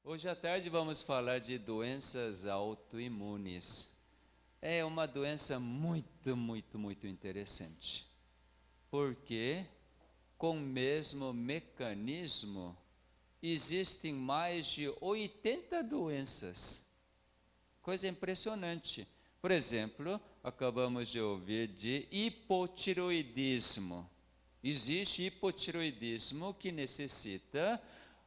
Hoje à tarde vamos falar de doenças autoimunes. É uma doença muito interessante, porque com o mesmo mecanismo existem mais de 80 doenças. Coisa impressionante. Por exemplo, acabamos de ouvir de hipotiroidismo. Existe hipotiroidismo que necessita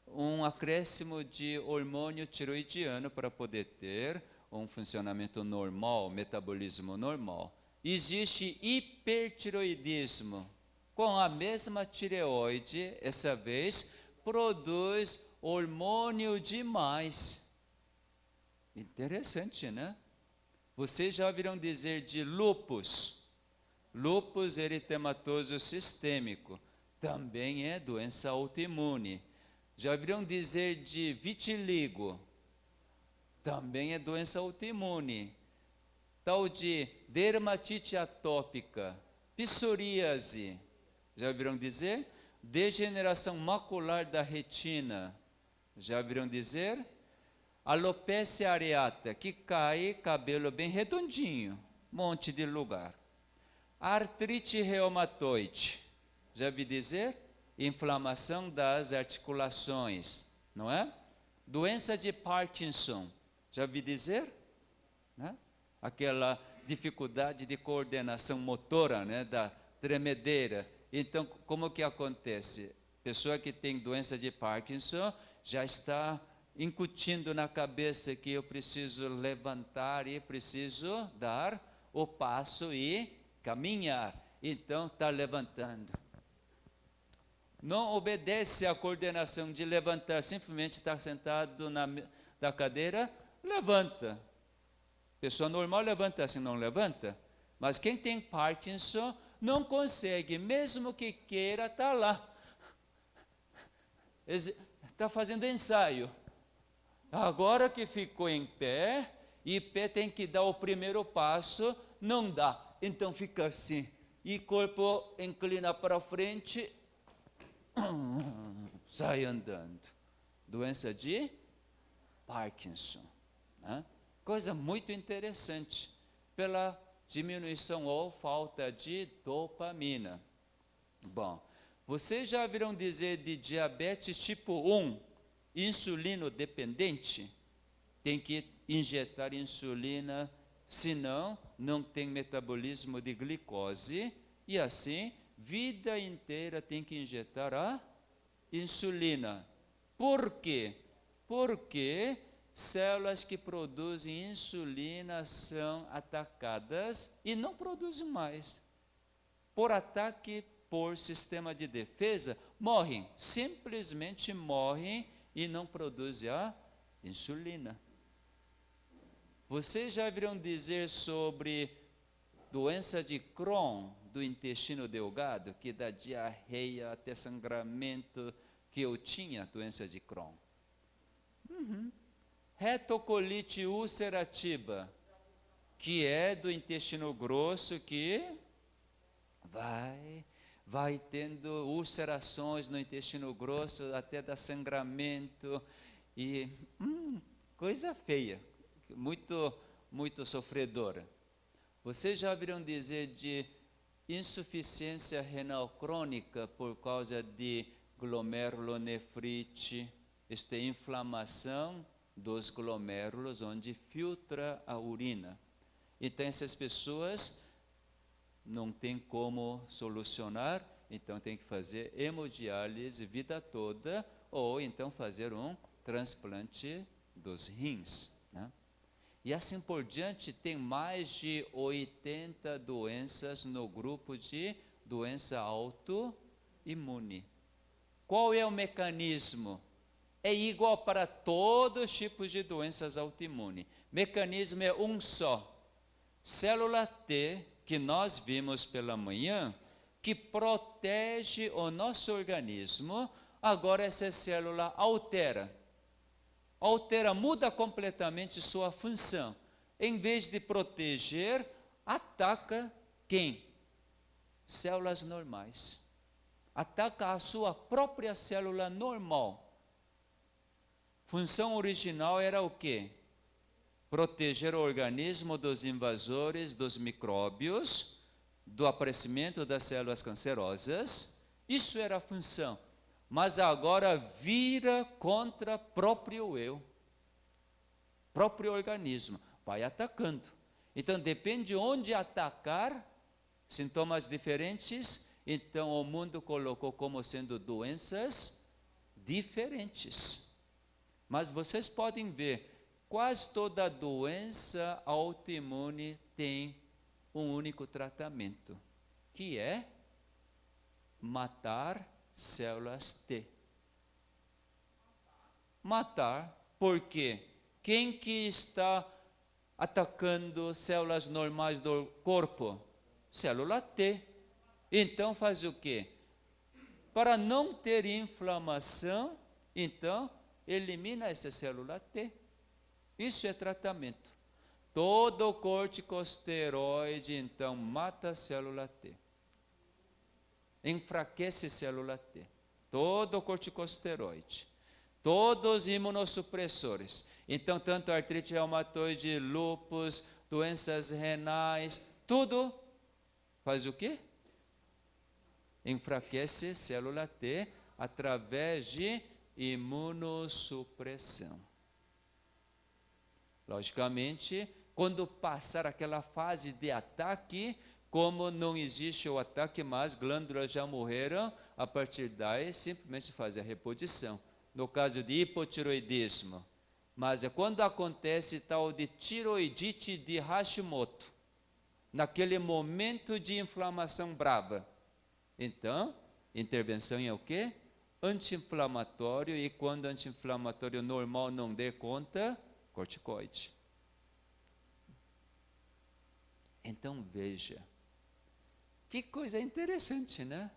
um acréscimo de hormônio tiroidiano para poder ter um funcionamento normal, metabolismo normal. Existe hipertiroidismo, com a mesma tireoide, essa vez, produz hormônio demais. Interessante, né? Vocês já ouviram dizer de lúpus? Lúpus eritematoso sistêmico. Também é doença autoimune. Já ouviram dizer de vitiligo? Também é doença autoimune. Tal de dermatite atópica, psoríase. Já ouviram dizer? Degeneração macular da retina. Já ouviram dizer? Alopecia areata, que cai cabelo bem redondinho, monte de lugar. Artrite reumatoide, já vi dizer? Inflamação das articulações, não é? Doença de Parkinson, já vi dizer? Né? Aquela dificuldade de coordenação motora, né? Da tremedeira. Então, como que acontece? Pessoa que tem doença de Parkinson já está incutindo na cabeça que eu preciso levantar e preciso dar o passo e caminhar. Então está levantando. Não obedece à coordenação de levantar, simplesmente está sentado na cadeira, levanta. Pessoa normal levanta assim, não levanta. Mas quem tem Parkinson não consegue, mesmo que queira, está lá. Está fazendo ensaio. Agora que ficou em pé, e pé tem que dar o primeiro passo, não dá. Então fica assim, e corpo inclina para frente, sai andando. Doença de Parkinson. Né? Coisa muito interessante, pela diminuição ou falta de dopamina. Bom, vocês já viram dizer de diabetes tipo 1? Insulino dependente, tem que injetar insulina, senão não tem metabolismo de glicose, e assim, vida inteira tem que injetar a insulina. Por quê? Porque células que produzem insulina são atacadas e não produzem mais. Por ataque por sistema de defesa, morrem, simplesmente morrem, e não produz a insulina. Vocês já viram dizer sobre doença de Crohn, do intestino delgado, que dá diarreia, até sangramento, que eu tinha doença de Crohn? Retocolite ulcerativa, que é do intestino grosso, que vai tendo ulcerações no intestino grosso, até dar sangramento, e coisa feia, muito sofredora. Vocês já ouviram dizer de insuficiência renal crônica por causa de glomerulonefrite? Isto é inflamação dos glomérulos, onde filtra a urina. Então essas pessoas não tem como solucionar, então tem que fazer hemodiálise vida toda, ou então fazer um transplante dos rins. Né? E assim por diante, tem mais de 80 doenças no grupo de doença autoimune. Qual é o mecanismo? É igual para todos os tipos de doenças autoimunes. Mecanismo é um só. Célula T, que nós vimos pela manhã, que protege o nosso organismo, agora essa célula altera, muda completamente sua função. Em vez de proteger, ataca quem? Células normais. Ataca a sua própria célula normal. função original era o quê? Proteger o organismo dos invasores, dos micróbios, do aparecimento das células cancerosas. Isso era a função. Mas agora vira contra próprio eu, próprio organismo. Vai atacando. Então, depende de onde atacar, sintomas diferentes. Então, o mundo colocou como sendo doenças diferentes. Mas vocês podem ver, quase toda doença autoimune tem um único tratamento, que é matar células T. Matar, por quê? Quem que está atacando células normais do corpo? Célula T. Então faz o quê? Para não ter inflamação, então elimina essa célula T. Isso é tratamento. Todo corticosteroide, então, mata a célula T. Enfraquece a célula T. Todo corticosteroide. Todos os imunossupressores. Então, tanto artrite reumatoide, lúpus, doenças renais, tudo faz o quê? Enfraquece a célula T através de imunossupressão. Logicamente, quando passar aquela fase de ataque, como não existe o ataque mais, glândulas já morreram, a partir daí simplesmente faz a reposição. No caso de hipotiroidismo. Mas é quando acontece tal de tiroidite de Hashimoto, naquele momento de inflamação brava. Então, intervenção é o quê? Anti-inflamatório, e quando anti-inflamatório normal não der conta, corticoide. Então veja, que coisa interessante, né?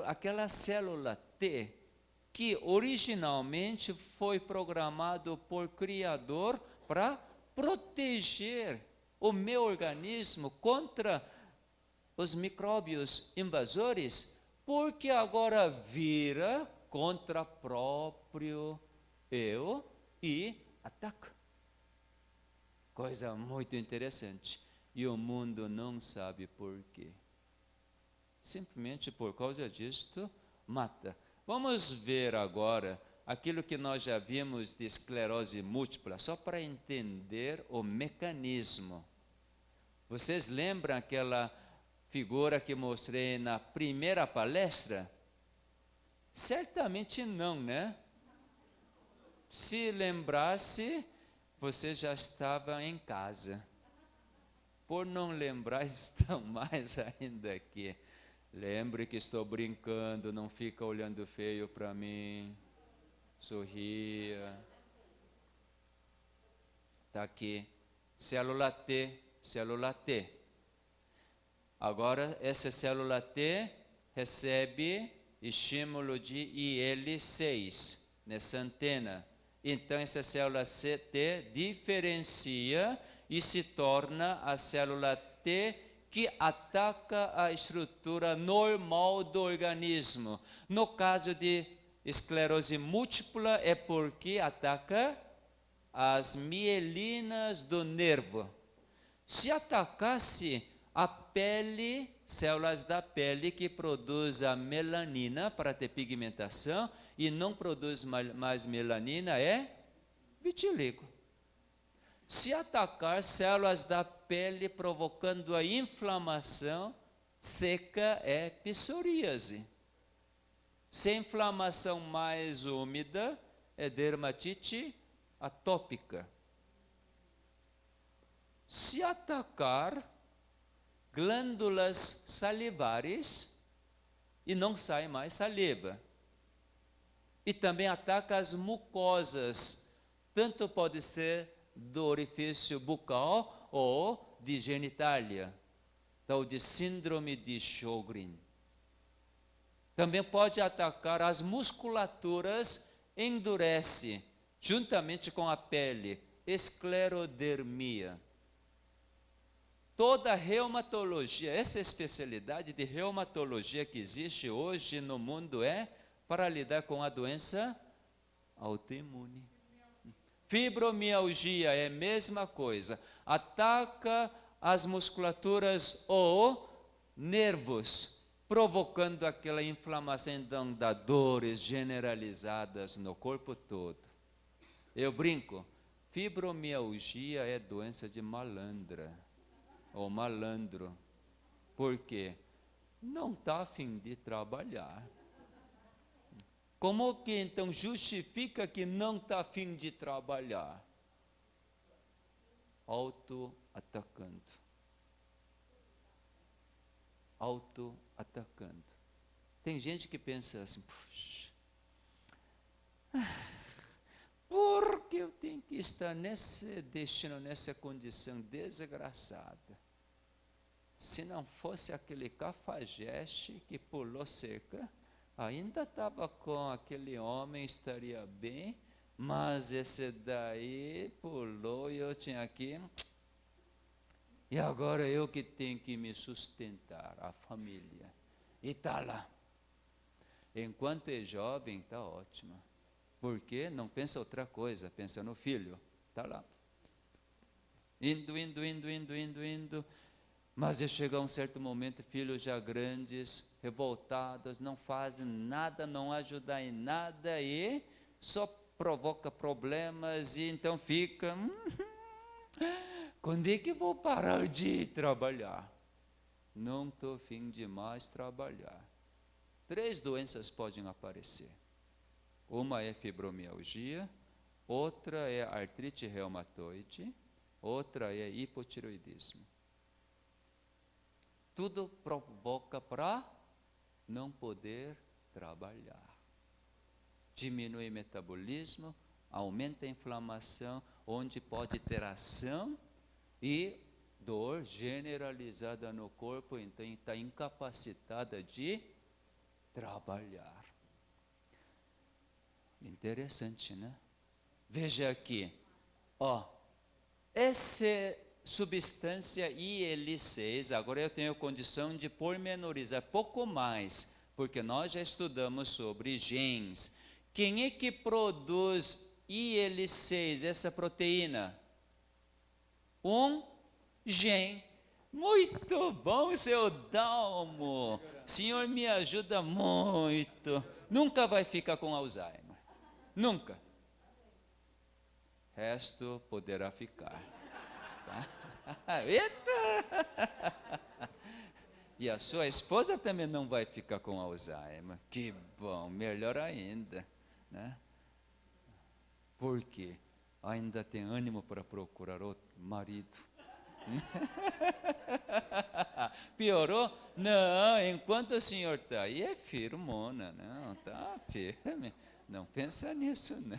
Aquela célula T, que originalmente foi programado por Criador para proteger o meu organismo contra os micróbios invasores, porque agora vira contra próprio eu e ataca. Coisa muito interessante. E o mundo não sabe por quê. Simplesmente por causa disto, mata. Vamos ver agora aquilo que nós já vimos de esclerose múltipla, só para entender o mecanismo. Vocês lembram aquela figura que mostrei na primeira palestra? Certamente não, né? Se lembrasse, você já estava em casa. Por não lembrar, estão mais ainda aqui. Lembre que estou brincando, não fica olhando feio para mim. Sorria. Está aqui. Célula T, célula T. Agora, essa célula T recebe estímulo de IL-6 nessa antena. Então, essa célula T diferencia e se torna a célula T que ataca a estrutura normal do organismo. No caso de esclerose múltipla, é porque ataca as mielinas do nervo. Se atacasse a pele, células da pele que produz a melanina para ter pigmentação e não produz mais melanina, é vitiligo. Se atacar células da pele provocando a inflamação seca, é psoríase. Se a inflamação mais úmida, é dermatite atópica. Se atacar glândulas salivares, e não sai mais saliva. E também ataca as mucosas, tanto pode ser do orifício bucal ou de genitália, tal de síndrome de Sjögren. Também pode atacar as musculaturas, endurece, juntamente com a pele, esclerodermia. Toda reumatologia, essa especialidade de reumatologia que existe hoje no mundo é para lidar com a doença autoimune. Fibromialgia é a mesma coisa. Ataca as musculaturas ou nervos, provocando aquela inflamação, então, da dores generalizadas no corpo todo. Eu brinco, fibromialgia é doença de malandra, ou malandro. Por quê? Não está a fim de trabalhar. Como que então justifica que não está a fim de trabalhar? Auto-atacando. Auto-atacando. Tem gente que pensa assim, puxa, por que eu tenho que estar nesse destino, nessa condição desgraçada? Se não fosse aquele cafajeste que pulou cerca, ainda estava com aquele homem, estaria bem, mas esse daí pulou e eu tinha aqui. E agora eu que tenho que me sustentar, a família. E está lá. Enquanto é jovem, está ótima. Porque não pensa outra coisa, pensa no filho. Está lá. Indo. Mas chega um certo momento, filhos já grandes, revoltados, não fazem nada, não ajudam em nada e só provoca problemas e então fica, quando é que vou parar de trabalhar? Não estou a fim de mais trabalhar. 3 doenças podem aparecer. Uma é fibromialgia, outra é artrite reumatoide, outra é hipotireoidismo. Tudo provoca para não poder trabalhar. Diminui o metabolismo, aumenta a inflamação, onde pode ter ação e dor generalizada no corpo, então está incapacitada de trabalhar. Interessante, né? Veja aqui, essa substância IL-6, agora eu tenho condição de pormenorizar pouco mais, porque nós já estudamos sobre genes. Quem é que produz IL-6, essa proteína? Um gene. Muito bom, seu Dalmo. O senhor me ajuda muito. Nunca vai ficar com Alzheimer. Nunca. Resto poderá ficar. Tá? Eita! E a sua esposa também não vai ficar com Alzheimer. Que bom, melhor ainda, né? Por quê? Ainda tem ânimo para procurar outro marido. Piorou? Não, enquanto o senhor está aí é firmona, não, está firme. Não pensa nisso, não.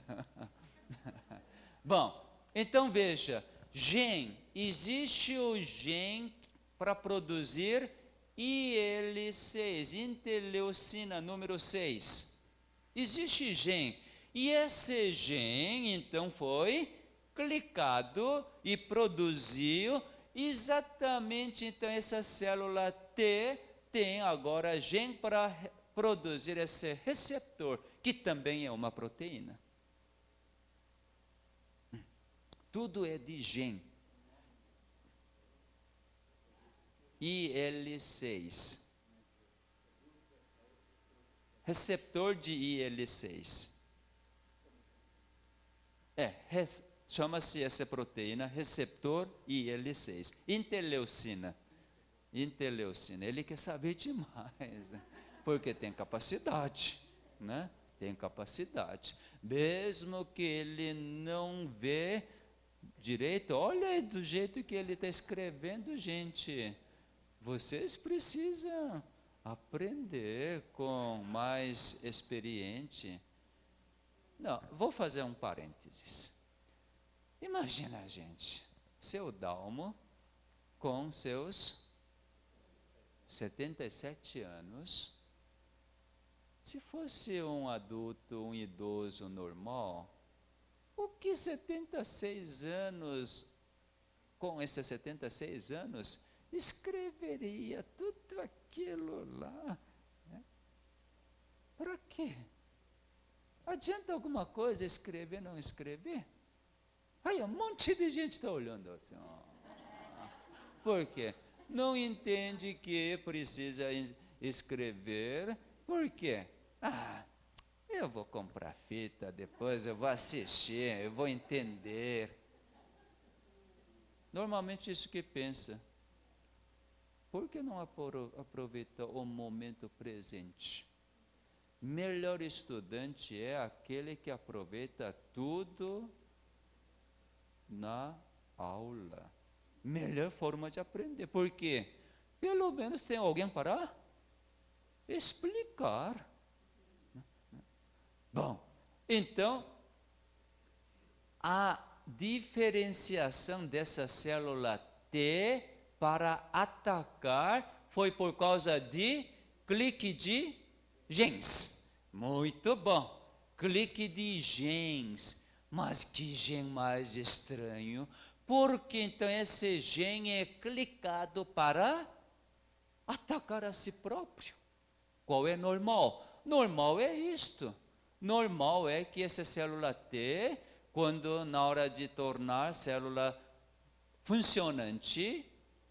Bom, então veja, gene, existe o gene para produzir IL-6, interleucina número 6. Existe gene. E esse gene, então, foi clicado e produziu exatamente, então, essa célula T tem agora gene para produzir esse receptor, que também é uma proteína. Tudo é de gene. IL-6. Receptor de IL-6. Chama-se essa proteína receptor IL-6. Interleucina. Ele quer saber demais, né? Porque tem capacidade, né? Tem capacidade. Mesmo que ele não vê direito, olha do jeito que ele está escrevendo, gente. Vocês precisam aprender com mais experiente. Não, vou fazer um parênteses. Imagina, gente, seu Dalmo com seus 77 anos, se fosse um adulto, um idoso normal, o que 76 anos, com esses 76 anos, escreveria tudo aquilo lá? Né? Para quê? Adianta alguma coisa escrever, não escrever? Aí um monte de gente está olhando assim. Por quê? Não entende que precisa escrever. Por quê? Eu vou comprar fita, depois eu vou assistir, eu vou entender. Normalmente isso que pensa. Por que não aproveita o momento presente? Melhor estudante é aquele que aproveita tudo na aula. Melhor forma de aprender. Por quê? Pelo menos tem alguém para explicar. Bom, então, a diferenciação dessa célula T para atacar foi por causa de clique de genes. Muito bom. Clique de genes. Mas que gene mais estranho. Porque então esse gene é clicado para atacar a si próprio. Qual é normal? Normal é isto. Normal é que essa célula T, quando na hora de tornar célula funcionante,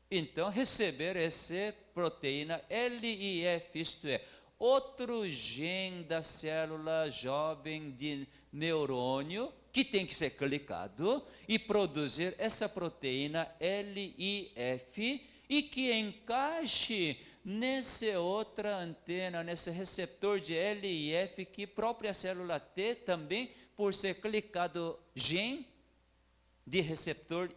então receber essa proteína LIF, isto é, outro gene da célula jovem de neurônio, que tem que ser clicado e produzir essa proteína LIF e que encaixe nessa outra antena, nesse receptor de LIF, que própria célula T também, por ser clicado gene de receptor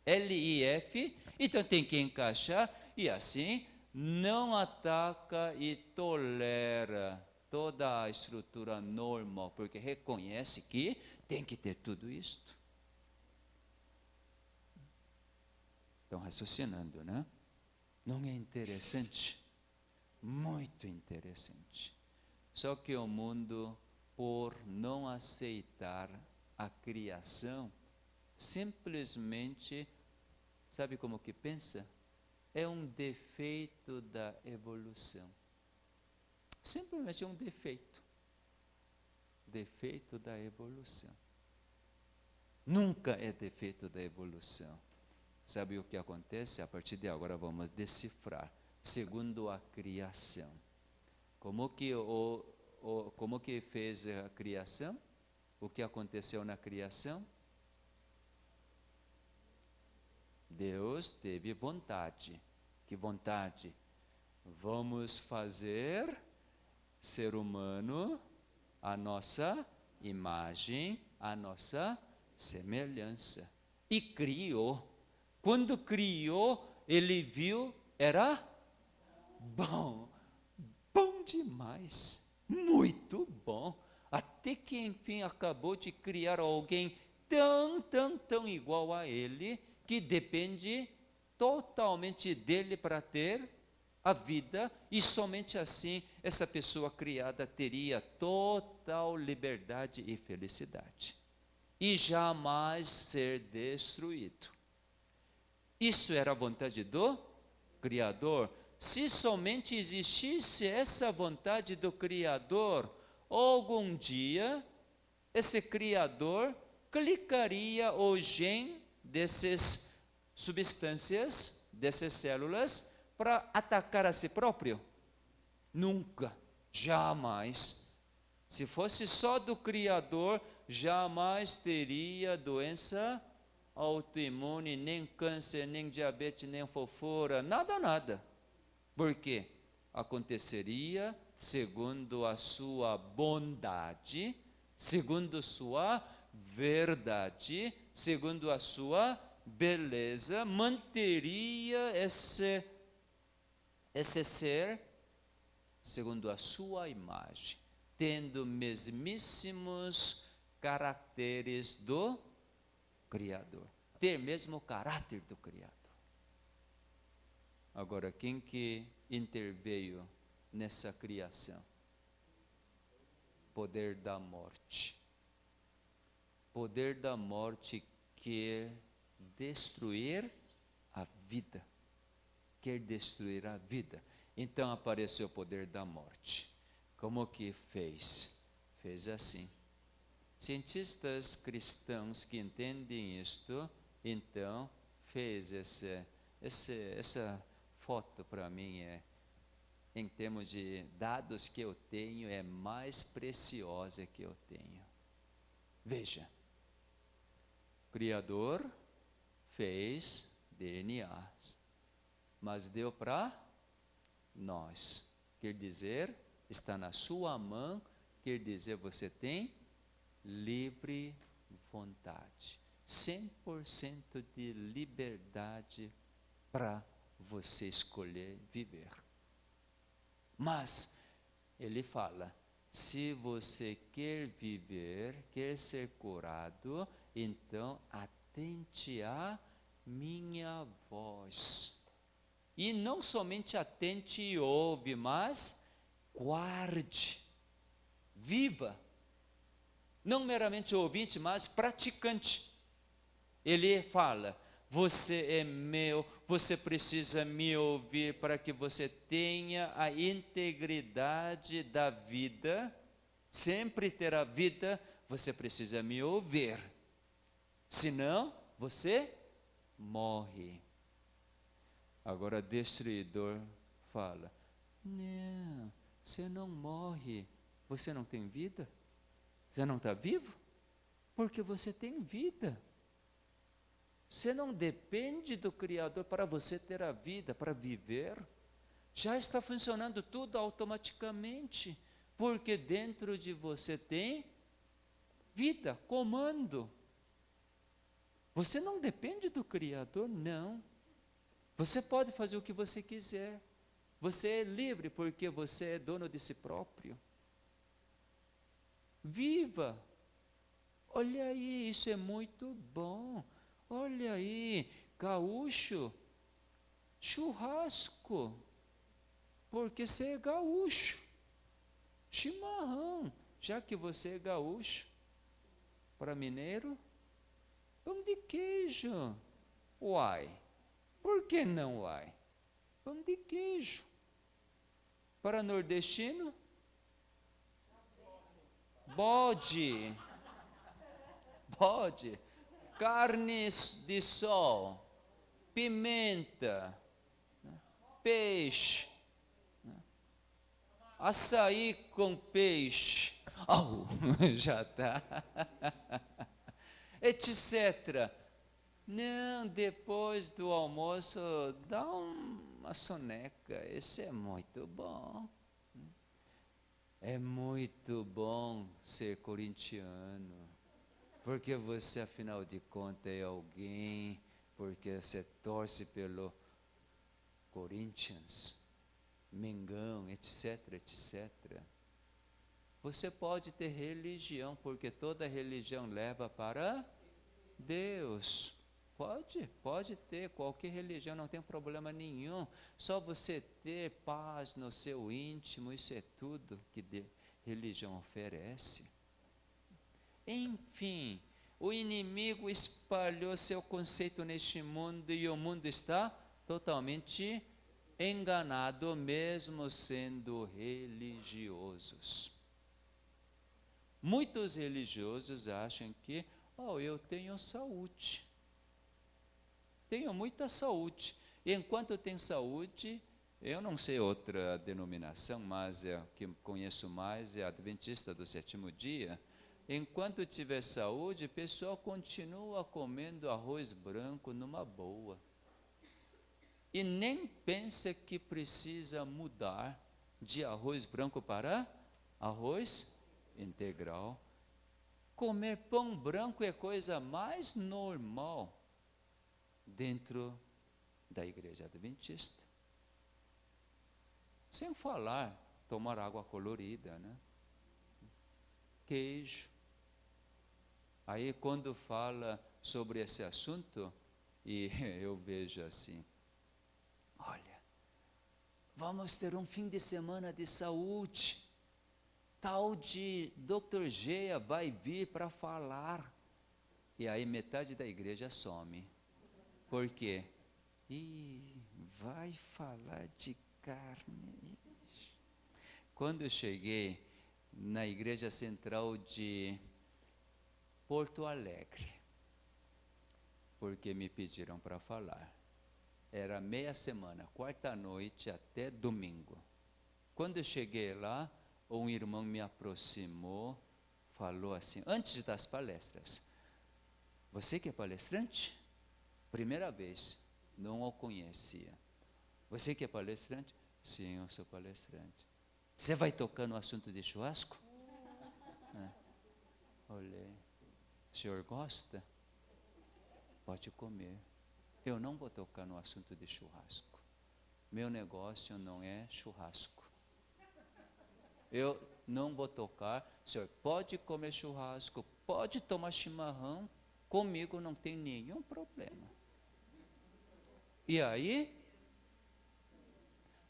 LIF, então tem que encaixar e assim não ataca e tolera toda a estrutura normal, porque reconhece que tem que ter tudo isto. Estão raciocinando, né? Não é interessante? Muito interessante. Só que o mundo, por não aceitar a criação, simplesmente, sabe como que pensa? É um defeito da evolução. Simplesmente é um defeito. Defeito da evolução. Nunca é defeito da evolução. Sabe o que acontece? A partir de agora vamos decifrar. Segundo a criação. Como que fez a criação? O que aconteceu na criação? Deus teve vontade. Que vontade? Vamos fazer ser humano a nossa imagem, a nossa semelhança. E criou. Quando criou, ele viu, era bom. Bom demais. Muito bom. Até que enfim acabou de criar alguém tão igual a ele, que depende totalmente dele para ter a vida, e somente assim essa pessoa criada teria total liberdade e felicidade. E jamais ser destruído. Isso era a vontade do Criador. Se somente existisse essa vontade do Criador, algum dia esse Criador clicaria o gene dessas substâncias, dessas células, para atacar a si próprio? Nunca, jamais. Se fosse só do Criador, jamais teria doença autoimune, nem câncer, nem diabetes, nem fofura, nada. Por quê? Aconteceria segundo a sua bondade, segundo sua verdade, segundo a sua beleza, manteria esse ser segundo a sua imagem, tendo mesmíssimos caracteres do Criador, ter mesmo o caráter do Criador. Agora, quem que interveio nessa criação? Poder da morte. Poder da morte quer destruir a vida. Quer destruir a vida. Então apareceu o poder da morte. Como que fez? fez assim. Cientistas cristãos que entendem isto, então, fez essa foto para mim, em termos de dados que eu tenho, é mais preciosa que eu tenho. Veja, o Criador fez DNAs, mas deu para nós. Quer dizer, está na sua mão, quer dizer, você tem livre vontade. 100% de liberdade para você escolher viver. Mas, ele fala, se você quer viver, quer ser curado, então atente à minha voz. E não somente atente e ouve, mas guarde, viva. Não meramente ouvinte, mas praticante. Ele fala, você é meu, você precisa me ouvir para que você tenha a integridade da vida, sempre terá vida, você precisa me ouvir. Senão, você morre. Agora, destruidor fala, não, você não morre, você não tem vida? Você não está vivo? Porque você tem vida. Você não depende do Criador para você ter a vida, para viver. Já está funcionando tudo automaticamente, porque dentro de você tem vida, comando. Você não depende do Criador, não. Você pode fazer o que você quiser. Você é livre porque você é dono de si próprio. Viva! Olha aí, isso é muito bom. Olha aí, gaúcho, churrasco, porque você é gaúcho. Chimarrão, já que você é gaúcho. Para mineiro, pão de queijo. Uai, por que não uai? Pão de queijo. Para nordestino, bode. Bode. Carnes de sol, pimenta, peixe, açaí com peixe, já está, etc. Não, depois do almoço, dá uma soneca, esse é muito bom. É muito bom ser corintiano. Porque você, afinal de contas, é alguém, porque você torce pelo Corinthians, Mengão, etc, etc. Você pode ter religião, porque toda religião leva para Deus. Pode ter qualquer religião, não tem problema nenhum. Só você ter paz no seu íntimo, isso é tudo que religião oferece. Enfim, o inimigo espalhou seu conceito neste mundo e o mundo está totalmente enganado, mesmo sendo religiosos. Muitos religiosos acham que, eu tenho saúde, tenho muita saúde, e enquanto eu tenho saúde, eu não sei outra denominação, mas é que conheço mais, é a Adventista do Sétimo Dia. Enquanto tiver saúde, o pessoal continua comendo arroz branco numa boa. E nem pensa que precisa mudar de arroz branco para arroz integral. Comer pão branco é a coisa mais normal dentro da igreja adventista. Sem falar, tomar água colorida, né? Queijo. Aí quando fala sobre esse assunto, e eu vejo assim, olha, vamos ter um fim de semana de saúde, tal de Dr. Geia vai vir para falar, e aí metade da igreja some. Por quê? Vai falar de carne. Quando eu cheguei na Igreja Central de Porto Alegre, porque me pediram para falar. Era meia semana, quarta noite até domingo. Quando eu cheguei lá, um irmão me aproximou, falou assim, antes das palestras: você que é palestrante? Primeira vez, não o conhecia. Você que é palestrante? Sim, eu sou palestrante. Você vai tocar no assunto de churrasco? Olhei. O senhor gosta? Pode comer. Eu não vou tocar no assunto de churrasco. Meu negócio não é churrasco. Eu não vou tocar. O senhor pode comer churrasco, pode tomar chimarrão, comigo não tem nenhum problema. E aí,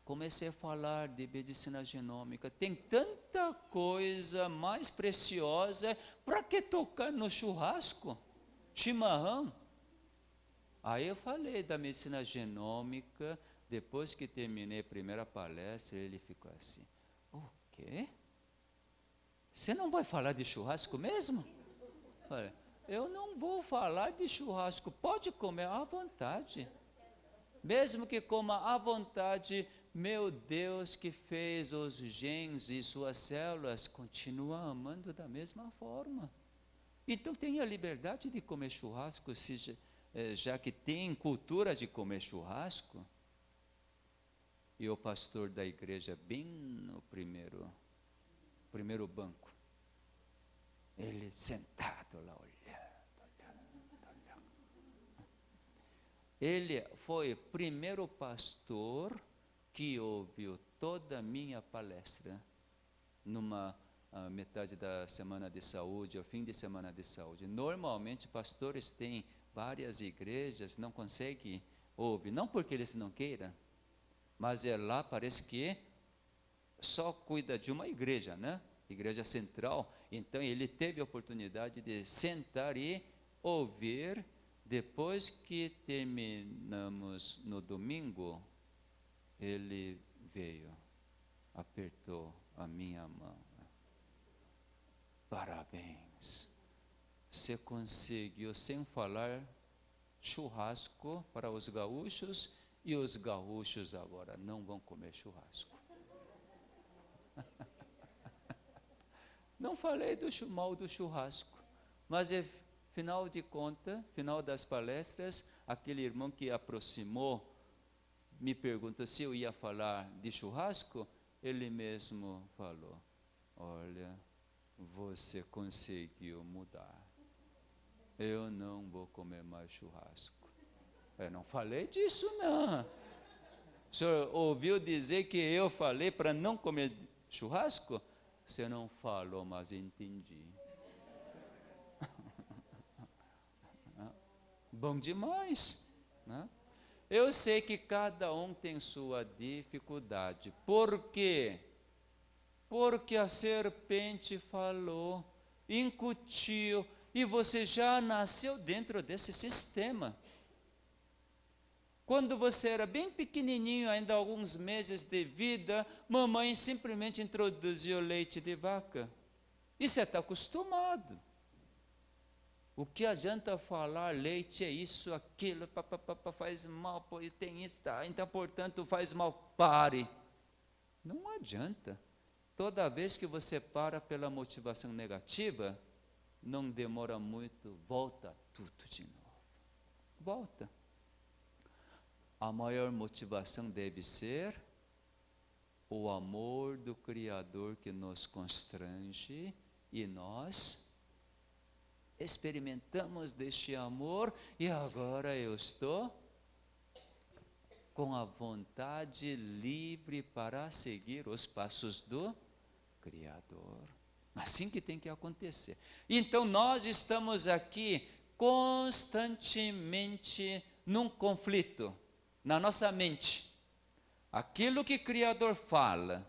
comecei a falar de medicina genômica. Tem tanta coisa mais preciosa, para que tocar no churrasco? Chimarrão? Aí eu falei da medicina genômica. Depois que terminei a primeira palestra, ele ficou assim: o quê? Você não vai falar de churrasco mesmo? Falei, eu não vou falar de churrasco, pode comer à vontade. Mesmo que coma à vontade, meu Deus que fez os genes e suas células continua amando da mesma forma. Então tenha a liberdade de comer churrasco, já que tem cultura de comer churrasco. E o pastor da igreja, bem no primeiro banco, ele sentado lá olhando. Ele foi o primeiro pastor que ouviu toda a minha palestra numa metade da semana de saúde, ao fim de semana de saúde. Normalmente pastores têm várias igrejas, não conseguem ouvir, não porque eles não queiram, mas lá parece que só cuida de uma igreja, né? Igreja Central. Então ele teve a oportunidade de sentar e ouvir. Depois que terminamos no domingo, ele veio, apertou a minha mão. Parabéns, você conseguiu, sem falar, churrasco para os gaúchos, e os gaúchos agora não vão comer churrasco. Não falei mal do churrasco, mas final de contas, final das palestras, aquele irmão que aproximou me perguntou se eu ia falar de churrasco. Ele mesmo falou: olha, você conseguiu mudar. Eu não vou comer mais churrasco. Eu não falei disso, não. O senhor ouviu dizer que eu falei para não comer churrasco? Você não falou, mas entendi. Bom demais, né? Eu sei que cada um tem sua dificuldade. Por quê? Porque a serpente falou, incutiu, e você já nasceu dentro desse sistema. Quando você era bem pequenininho, ainda alguns meses de vida, mamãe simplesmente introduziu leite de vaca. E você está acostumado. O que adianta falar leite é isso, aquilo, faz mal, tem isso, tá? Então, portanto, faz mal, pare. Não adianta. Toda vez que você para pela motivação negativa, não demora muito, volta tudo de novo. Volta. A maior motivação deve ser o amor do Criador que nos constrange, e nós experimentamos deste amor, e agora eu estou com a vontade livre para seguir os passos do Criador. Assim que tem que acontecer. Então nós estamos aqui constantemente num conflito na nossa mente. Aquilo que o Criador fala,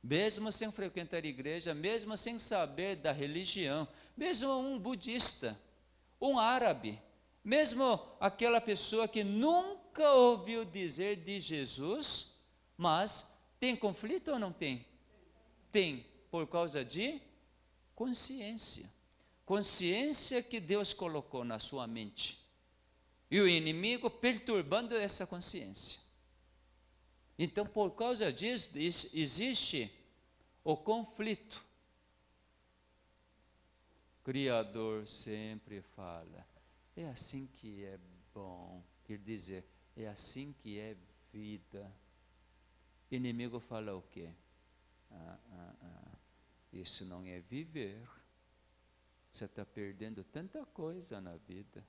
mesmo sem frequentar a igreja, mesmo sem saber da religião, mesmo um budista, um árabe, mesmo aquela pessoa que nunca ouviu dizer de Jesus, mas tem conflito ou não tem? Tem. Por causa de consciência. Consciência que Deus colocou na sua mente. E o inimigo perturbando essa consciência. Então, por causa disso, existe o conflito. O Criador sempre fala, é assim que é bom. Quer dizer, é assim que é vida. O inimigo fala o quê? Isso não é viver. Você está perdendo tanta coisa na vida.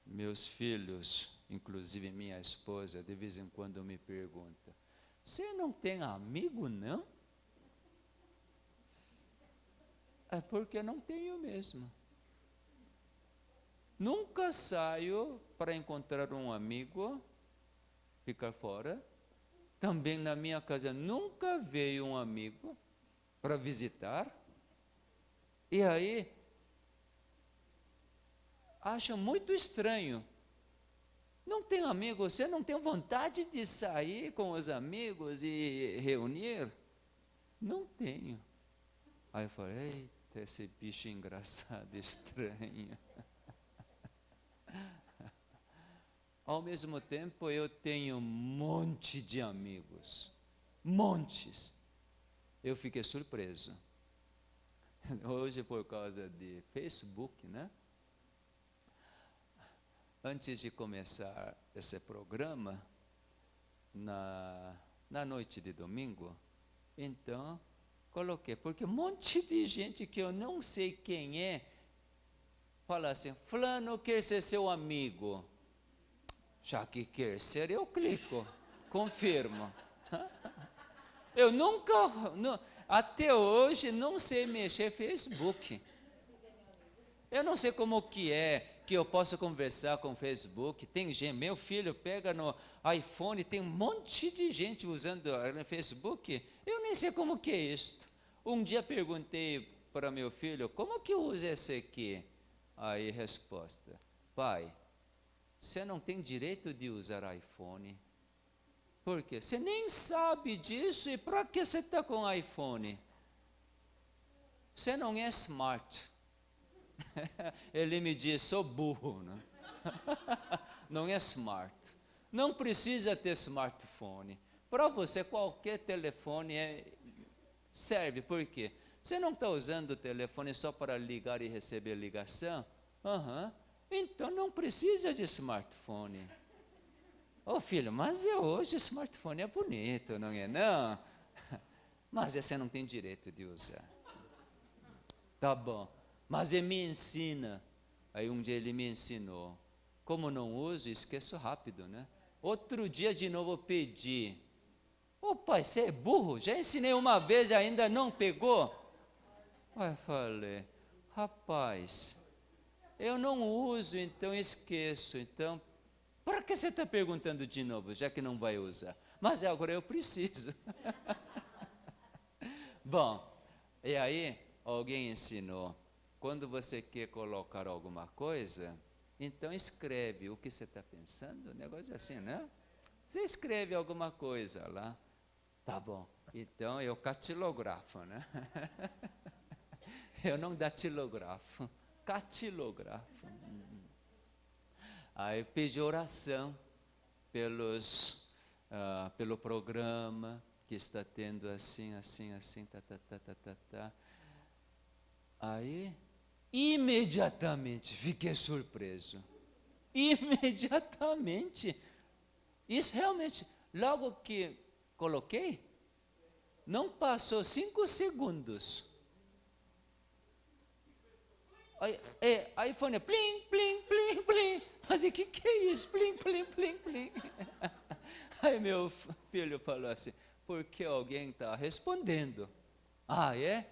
Meus filhos, inclusive minha esposa, de vez em quando me pergunta, você não tem amigo, não? É porque não tenho mesmo. Nunca saio para encontrar um amigo, ficar fora. Também na minha casa nunca veio um amigo para visitar. E aí, acha muito estranho. Não tem amigo, você não tem vontade de sair com os amigos e reunir? Não tenho. Aí eu falei, eita, esse bicho engraçado, estranho. Ao mesmo tempo, eu tenho um monte de amigos. Montes. Eu fiquei surpreso. Hoje, por causa de Facebook, né? Antes de começar esse programa, na noite de domingo, então, coloquei, porque um monte de gente que eu não sei quem é, fala assim, fulano quer ser seu amigo. Já que quer ser, eu clico, confirmo. Eu nunca, até hoje, não sei mexer Facebook. Eu não sei como que eu posso conversar com o Facebook. Tem gente, meu filho pega no iPhone, tem um monte de gente usando o Facebook. Eu nem sei como que é isto. Um dia perguntei para meu filho, como que usa esse aqui? Aí resposta, pai, você não tem direito de usar iPhone. Por quê? Você nem sabe disso e para que você está com iPhone? Você não é smart. Ele me diz, sou burro, né? Não é smart. Não precisa ter smartphone. Para você, qualquer telefone serve. Por quê? Você não está usando o telefone só para ligar e receber ligação? Então não precisa de smartphone. Ô filho, mas hoje o smartphone é bonito, não é? Não. Mas você não tem direito de usar. Tá bom. Mas ele me ensina. Aí um dia ele me ensinou. Como não uso, esqueço rápido, né? Outro dia de novo eu pedi. Ô pai, você é burro? Já ensinei uma vez e ainda não pegou? Aí eu falei, rapaz, eu não uso, então esqueço. Então, para que você está perguntando de novo, já que não vai usar? Mas agora eu preciso. Bom, e aí alguém ensinou. Quando você quer colocar alguma coisa, então escreve o que você está pensando, um negócio assim, né? Você escreve alguma coisa lá, tá bom. Então eu catilografo, né? Eu não datilografo, catilografo. Aí pedi oração pelo programa que está tendo assim, tá. Aí, imediatamente, fiquei surpreso. Imediatamente. Isso realmente, logo que coloquei, não passou 5 segundos. Aí iPhone, plim, plim, plim, plim. Mas o que é isso? Plim, plim, plim, plim. Aí meu filho falou assim, porque alguém está respondendo. Ah, é?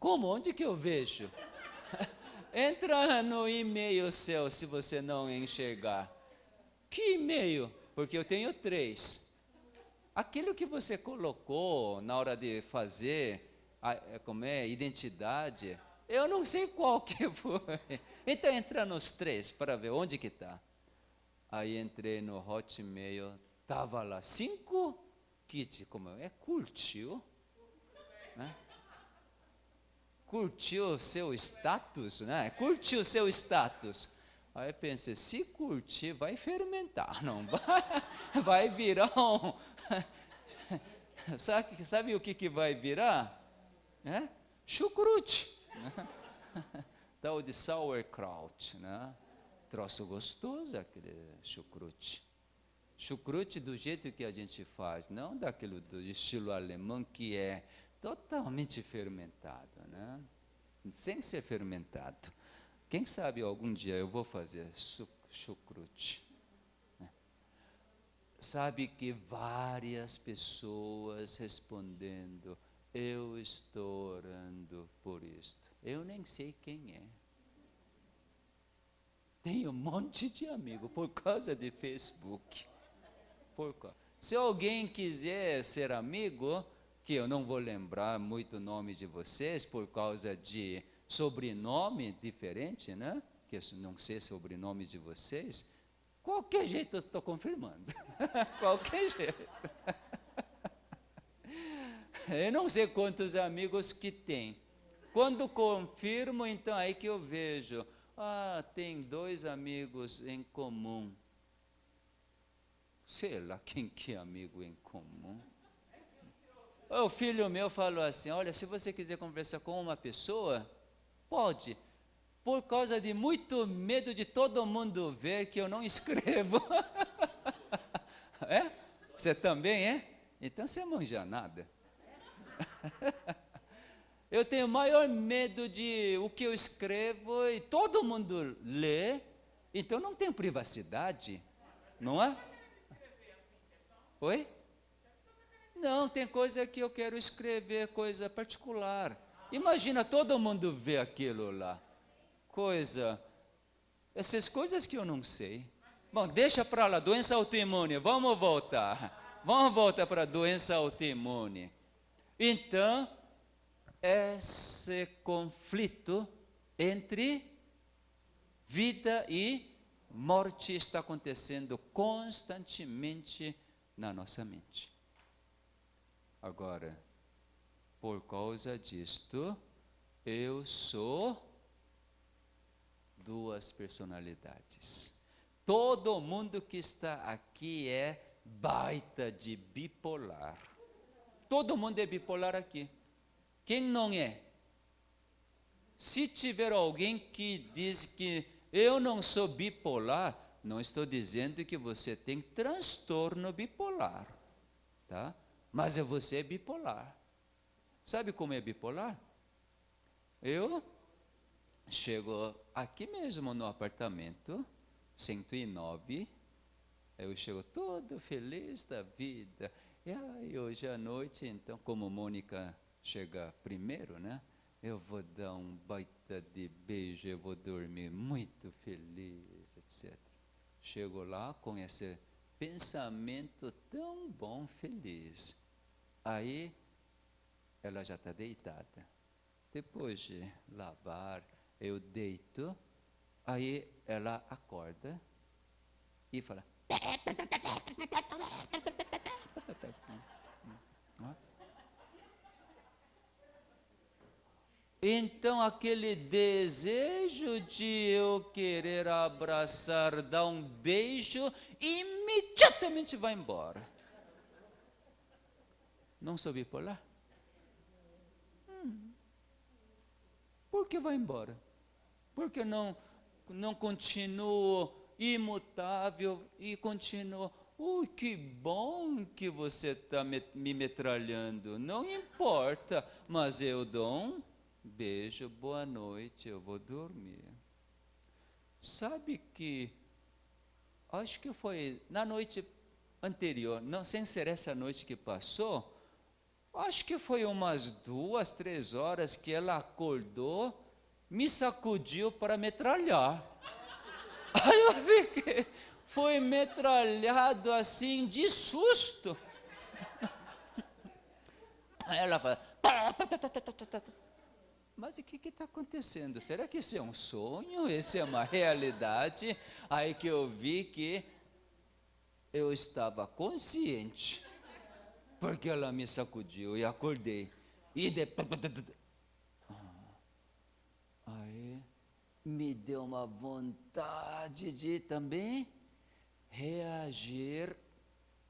Como? Onde que eu vejo? Entra no e-mail seu, se você não enxergar. Que e-mail? Porque eu tenho 3. Aquilo que você colocou na hora de fazer, identidade, eu não sei qual que foi. Então entra nos 3 para ver onde que está. Aí entrei no Hotmail, estava lá 5 kits, como curtiu? né? Curtiu o seu status, né? Curtiu o seu status. Aí eu pensei, se curtir, vai fermentar, não vai, vai virar um... Sabe o que vai virar? É? Chucrute. Tal de sauerkraut, né? Troço gostoso aquele chucrute. Chucrute do jeito que a gente faz, não daquilo do estilo alemão que é totalmente fermentado, né? Sem ser fermentado. Quem sabe algum dia eu vou fazer chucrute. Né? Sabe que várias pessoas respondendo, eu estou orando por isto. Eu nem sei quem é. Tenho um monte de amigos por causa de Facebook. Se alguém quiser ser amigo, que eu não vou lembrar muito o nome de vocês por causa de sobrenome diferente, né? Que eu não sei sobrenome de vocês. Qualquer jeito eu estou confirmando. Qualquer jeito. Eu não sei quantos amigos que tem. Quando confirmo, então aí que eu vejo. Ah, tem 2 amigos em comum. Sei lá quem que é amigo em comum. O filho meu falou assim, olha, se você quiser conversar com uma pessoa, pode. Por causa de muito medo de todo mundo ver que eu não escrevo. É? Você também é? Então você não manja nada. Eu tenho maior medo de o que eu escrevo e todo mundo lê, então não tenho privacidade, não é? Oi? Não, tem coisa que eu quero escrever, coisa particular. Imagina todo mundo ver aquilo lá. Essas coisas que eu não sei. Bom, deixa para lá, doença autoimune, vamos voltar. Vamos voltar para a doença autoimune. Então, esse conflito entre vida e morte está acontecendo constantemente na nossa mente. Agora, por causa disto, eu sou 2 personalidades. Todo mundo que está aqui é baita de bipolar. Todo mundo é bipolar aqui. Quem não é? Se tiver alguém que diz que eu não sou bipolar, não estou dizendo que você tem transtorno bipolar, tá? Mas você é bipolar. Sabe como é bipolar? Eu chego aqui mesmo no apartamento, 109, eu chego todo feliz da vida. E aí, hoje à noite, então, como Mônica chega primeiro, né? Eu vou dar um baita de beijo, eu vou dormir muito feliz, etc. Chego lá com esse pensamento tão bom, feliz. Aí, ela já está deitada. Depois de lavar, eu deito, aí ela acorda e fala... Então, aquele desejo de eu querer abraçar, dar um beijo, imediatamente vai embora. Não sou bipolar? Por que vai embora? Porque não continuo imutável e continuo... que bom que você está me metralhando. Não importa, mas eu dou um beijo, boa noite, eu vou dormir. Sabe que, acho que foi na noite anterior, não, sem ser essa noite que passou, acho que foi umas 2, 3 horas que ela acordou, me sacudiu para metralhar. Aí eu vi que foi metralhado assim, de susto. Aí ela fala... Mas o que está acontecendo? Será que isso é um sonho? Isso é uma realidade? Aí que eu vi que eu estava consciente, porque ela me sacudiu e acordei. E aí me deu uma vontade de também reagir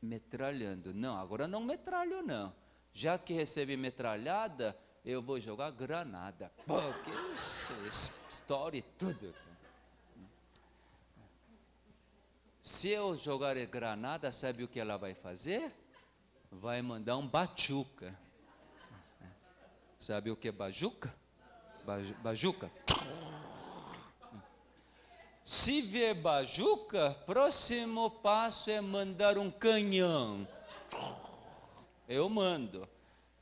metralhando. Não, agora não metralho não. Já que recebi metralhada, eu vou jogar granada. Porque isso estoure tudo. Se eu jogar granada, sabe o que ela vai fazer? Vai mandar um bajuca. Sabe o que é bajuca? Bajuca. Se ver bajuca, próximo passo é mandar um canhão. Eu mando.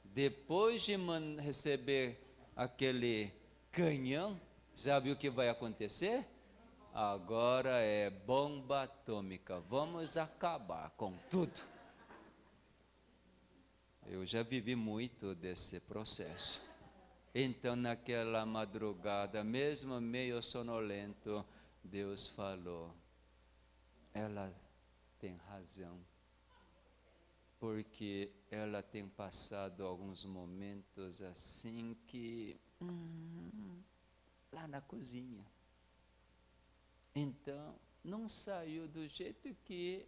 Depois de receber aquele canhão, sabe o que vai acontecer? Agora é bomba atômica. Vamos acabar com tudo. Eu já vivi muito desse processo. Então, naquela madrugada, mesmo meio sonolento, Deus falou: ela tem razão, porque ela tem passado alguns momentos assim que lá na cozinha. Então, não saiu do jeito que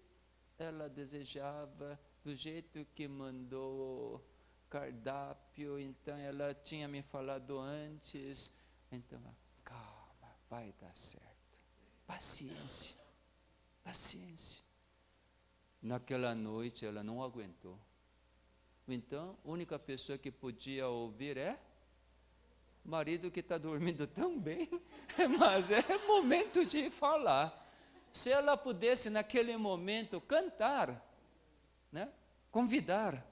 ela desejava, do jeito que mandou cardápio. Então, ela tinha me falado antes. Então, calma, vai dar certo. Paciência, paciência. Naquela noite ela não aguentou. Então, a única pessoa que podia ouvir é o marido, que está dormindo tão bem, mas é momento de falar. Se ela pudesse naquele momento cantar, né? Convidar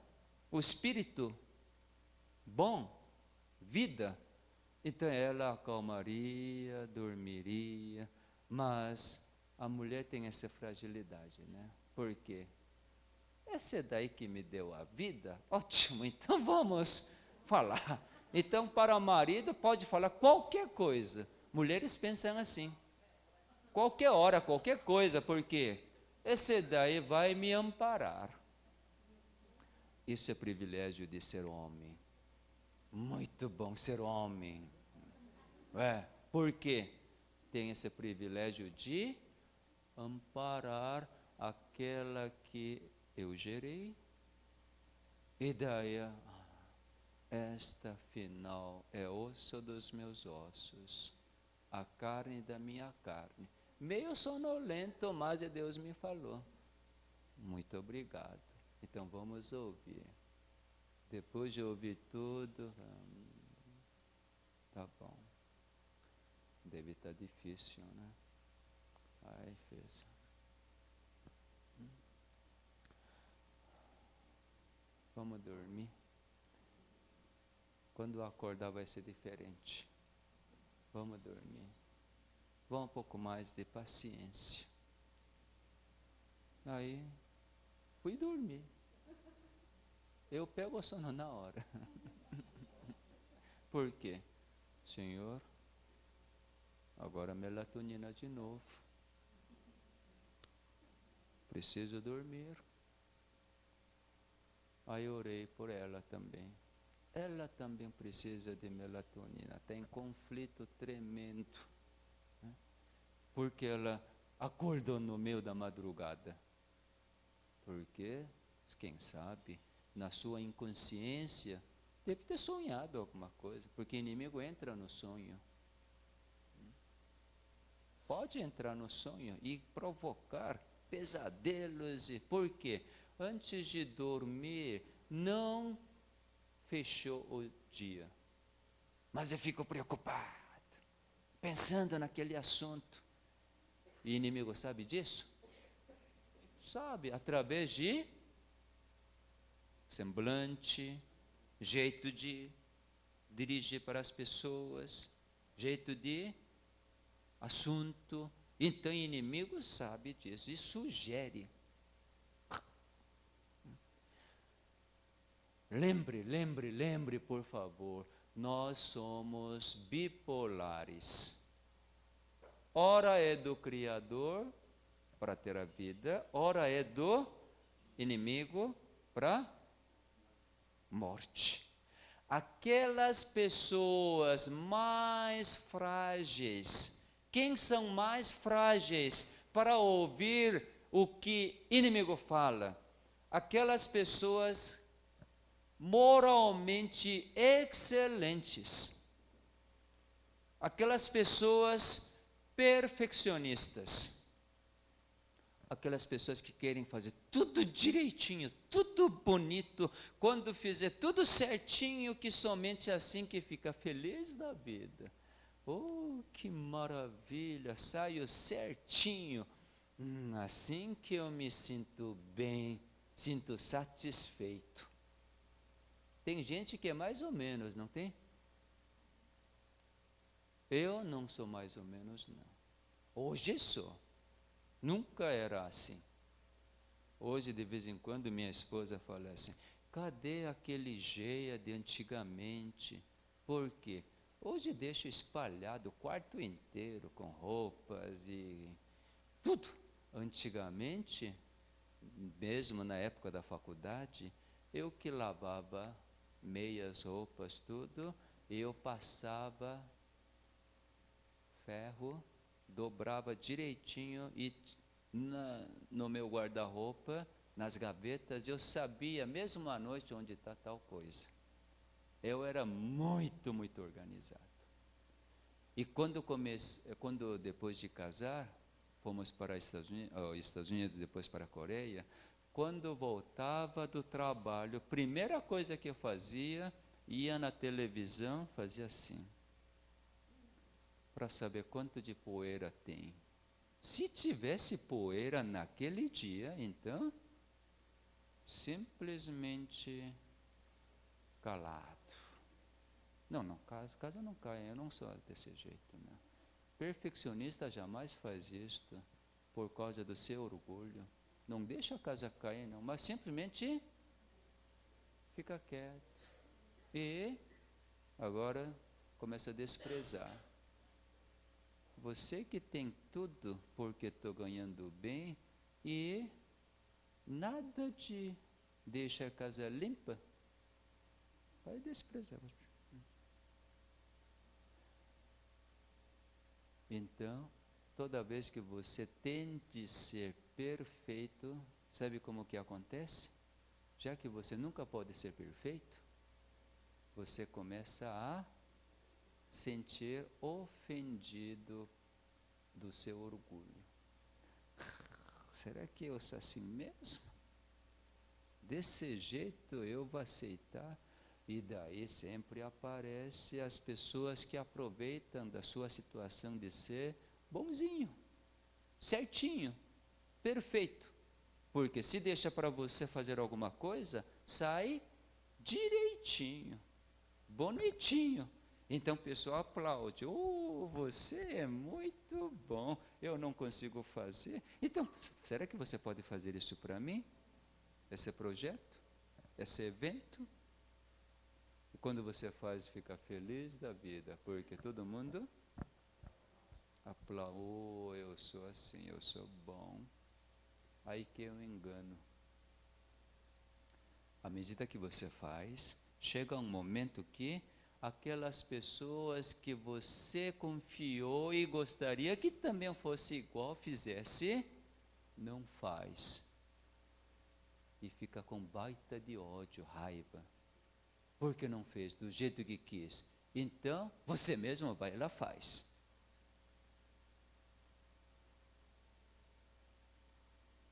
o espírito bom, vida, então ela acalmaria, dormiria. Mas a mulher tem essa fragilidade, né? Por quê? Esse daí que me deu a vida, ótimo, então vamos falar. Então, para o marido, pode falar qualquer coisa. Mulheres pensam assim. Qualquer hora, qualquer coisa, porque esse daí vai me amparar. Isso é privilégio de ser homem. Muito bom ser homem. Por quê? Tem esse privilégio de amparar aquela que eu gerei. E daí, esta afinal é osso dos meus ossos, a carne da minha carne. Meio sonolento, mas Deus me falou. Muito obrigado. Então vamos ouvir. Depois de ouvir tudo, tá bom. Deve estar difícil, né? Aí fez. Vamos dormir. Quando acordar vai ser diferente. Vamos dormir. Vamos um pouco mais de paciência. Aí, fui dormir. Eu pego o sono na hora. Por quê? Senhor, agora melatonina de novo. Preciso dormir. Aí orei por ela também. Ela também precisa de melatonina. Tem conflito tremendo. Né? Porque ela acordou no meio da madrugada. Porque, quem sabe, na sua inconsciência, deve ter sonhado alguma coisa. Porque o inimigo entra no sonho. Pode entrar no sonho e provocar pesadelos. Por quê? Antes de dormir, não fechou o dia. Mas eu fico preocupado, pensando naquele assunto. E o inimigo sabe disso? Sabe, através de semblante, jeito de dirigir para as pessoas, jeito de assunto. Então o inimigo sabe disso e sugere. Lembre, por favor, nós somos bipolares. Ora é do Criador para ter a vida, ora é do inimigo para morte. aquelas pessoas mais frágeis. Quem são mais frágeis para ouvir o que o inimigo fala? Aquelas pessoas moralmente excelentes. Aquelas pessoas perfeccionistas. Aquelas pessoas que querem fazer tudo direitinho, tudo bonito, quando fizer tudo certinho, que somente assim que fica feliz da vida. Oh, que maravilha, saio certinho. Assim que eu me sinto bem, sinto satisfeito. Tem gente que é mais ou menos, não tem? Eu não sou mais ou menos, não. Hoje sou. Nunca era assim. Hoje, de vez em quando, minha esposa fala assim: cadê aquele jeia de antigamente? Por quê? Hoje deixo espalhado o quarto inteiro com roupas e tudo. Antigamente, mesmo na época da faculdade, eu que lavava meias, roupas, tudo, eu passava ferro, dobrava direitinho e no meu guarda-roupa, nas gavetas, eu sabia mesmo à noite onde está tal coisa. Eu era muito, muito organizado. E quando depois de casar, fomos para Estados Unidos, depois para a Coreia, quando voltava do trabalho, primeira coisa que eu fazia, ia na televisão, fazia assim, para saber quanto de poeira tem. Se tivesse poeira naquele dia, então, simplesmente calado. Não, casa não cai, eu não sou desse jeito, não. Perfeccionista jamais faz isto por causa do seu orgulho. Não deixa a casa cair, não, mas simplesmente fica quieto. E agora começa a desprezar. Você que tem tudo porque estou ganhando bem e nada de deixa a casa limpa, vai desprezar. Então, toda vez que você tente ser perfeito, sabe como que acontece? Já que você nunca pode ser perfeito, você começa a sentir ofendido do seu orgulho. Será que eu sou assim mesmo? Desse jeito eu vou aceitar? E daí sempre aparecem as pessoas que aproveitam da sua situação de ser bonzinho, certinho, perfeito. Porque se deixa para você fazer alguma coisa, sai direitinho, bonitinho. Então o pessoal aplaude. Oh, você é muito bom, eu não consigo fazer. Então, será que você pode fazer isso para mim? Esse projeto? Esse evento? E quando você faz, fica feliz da vida, porque todo mundo aplaude. Oh, eu sou assim, eu sou bom. Aí que eu engano. À medida que você faz, chega um momento que aquelas pessoas que você confiou e gostaria que também fosse igual, fizesse, não faz. E fica com baita de ódio, raiva. Porque não fez do jeito que quis. Então, você mesmo vai lá faz.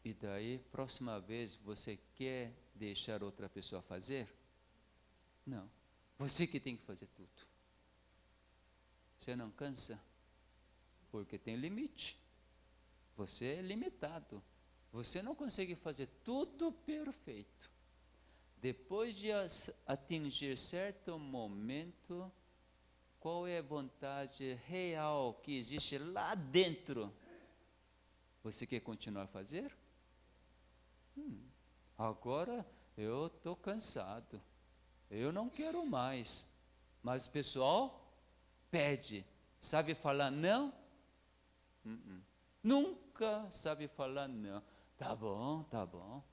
E daí, próxima vez, você quer deixar outra pessoa fazer? Não. Você que tem que fazer tudo. Você não cansa? Porque tem limite. Você é limitado. Você não consegue fazer tudo perfeito. Depois de atingir certo momento, qual é a vontade real que existe lá dentro? Você quer continuar a fazer? Agora eu estou cansado. Eu não quero mais. Mas o pessoal pede. Sabe falar não? Nunca sabe falar não. Tá bom, tá bom.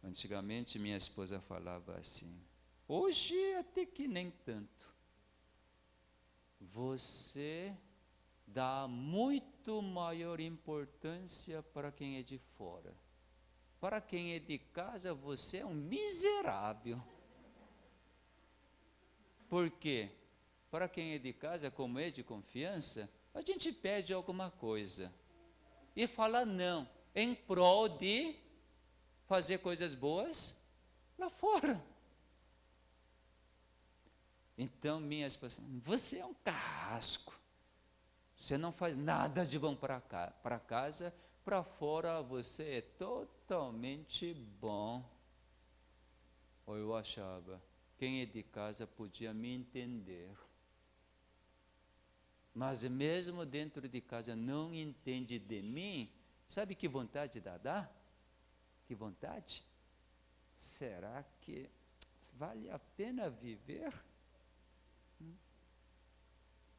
Antigamente minha esposa falava assim: Hoje até que nem tanto. Você dá muito maior importância para quem é de fora. Para quem é de casa, você é um miserável. Por quê? Para quem é de casa, como é de confiança, a gente pede alguma coisa e fala não, em prol de fazer coisas boas lá fora. Então, minha esposa, você é um carrasco. Você não faz nada de bom para casa, para fora você é totalmente bom. Ou eu achava, quem é de casa podia me entender. Mas mesmo dentro de casa não entende de mim, sabe que vontade dá? Que vontade? Será que vale a pena viver?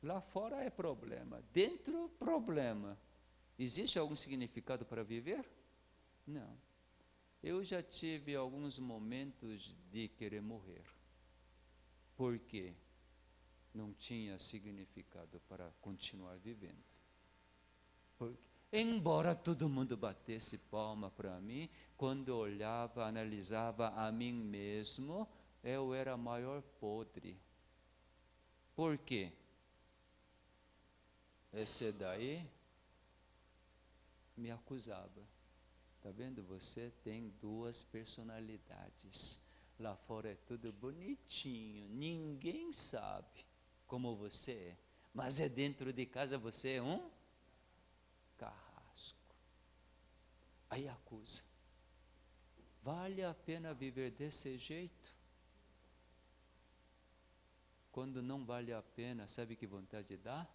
Lá fora é problema, dentro problema. Existe algum significado para viver? Não. Eu já tive alguns momentos de querer morrer. Por quê? Não tinha significado para continuar vivendo. Porque, embora todo mundo batesse palma para mim, quando eu olhava, analisava a mim mesmo, eu era maior podre. Por quê? Esse daí me acusava. Está vendo? Você tem duas personalidades. Lá fora é tudo bonitinho, ninguém sabe como você é. Mas é dentro de casa você é um carrasco. Aí acusa. Vale a pena viver desse jeito? Quando não vale a pena, sabe que vontade dá?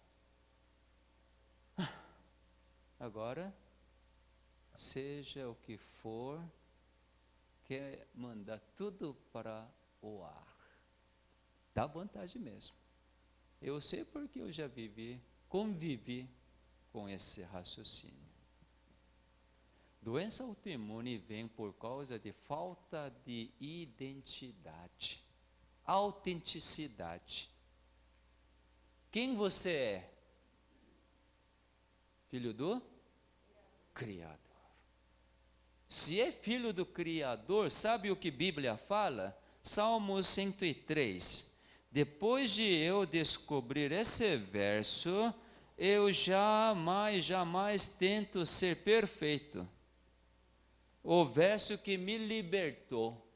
Agora, seja o que for, quer mandar tudo para o ar. Dá vontade mesmo. Eu sei porque eu já convivi com esse raciocínio. Doença autoimune vem por causa de falta de identidade, autenticidade. Quem você é? Filho do Criador. Se é filho do Criador, sabe o que a Bíblia fala? Salmo 103. Depois de eu descobrir esse verso, eu jamais tento ser perfeito. O verso que me libertou,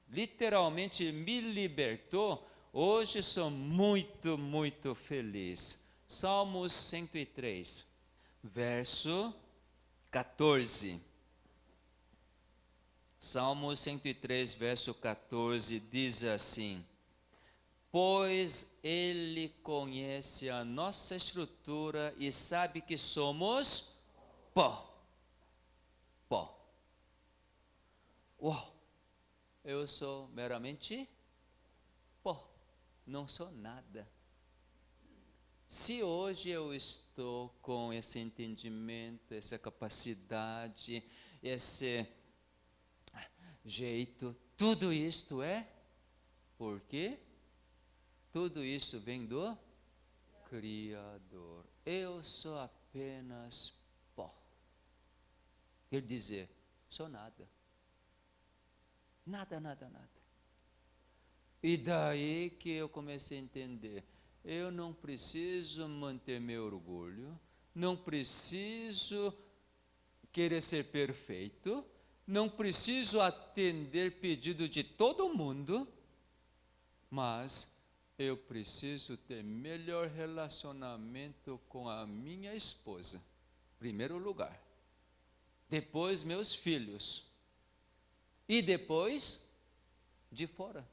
literalmente me libertou, hoje sou muito feliz. Salmos 103, verso 14. Salmo 103, verso 14, diz assim: pois Ele conhece a nossa estrutura e sabe que somos pó. Pó. Uau! Eu sou meramente pó, não sou nada. Se hoje eu estou com esse entendimento, essa capacidade, esse jeito, tudo isto é porque tudo isso vem do Criador. Eu sou apenas pó. Quer dizer, sou nada. Nada. E daí que eu comecei a entender, eu não preciso manter meu orgulho, não preciso querer ser perfeito, não preciso atender pedido de todo mundo, mas eu preciso ter melhor relacionamento com a minha esposa, em primeiro lugar. Depois meus filhos. E depois de fora.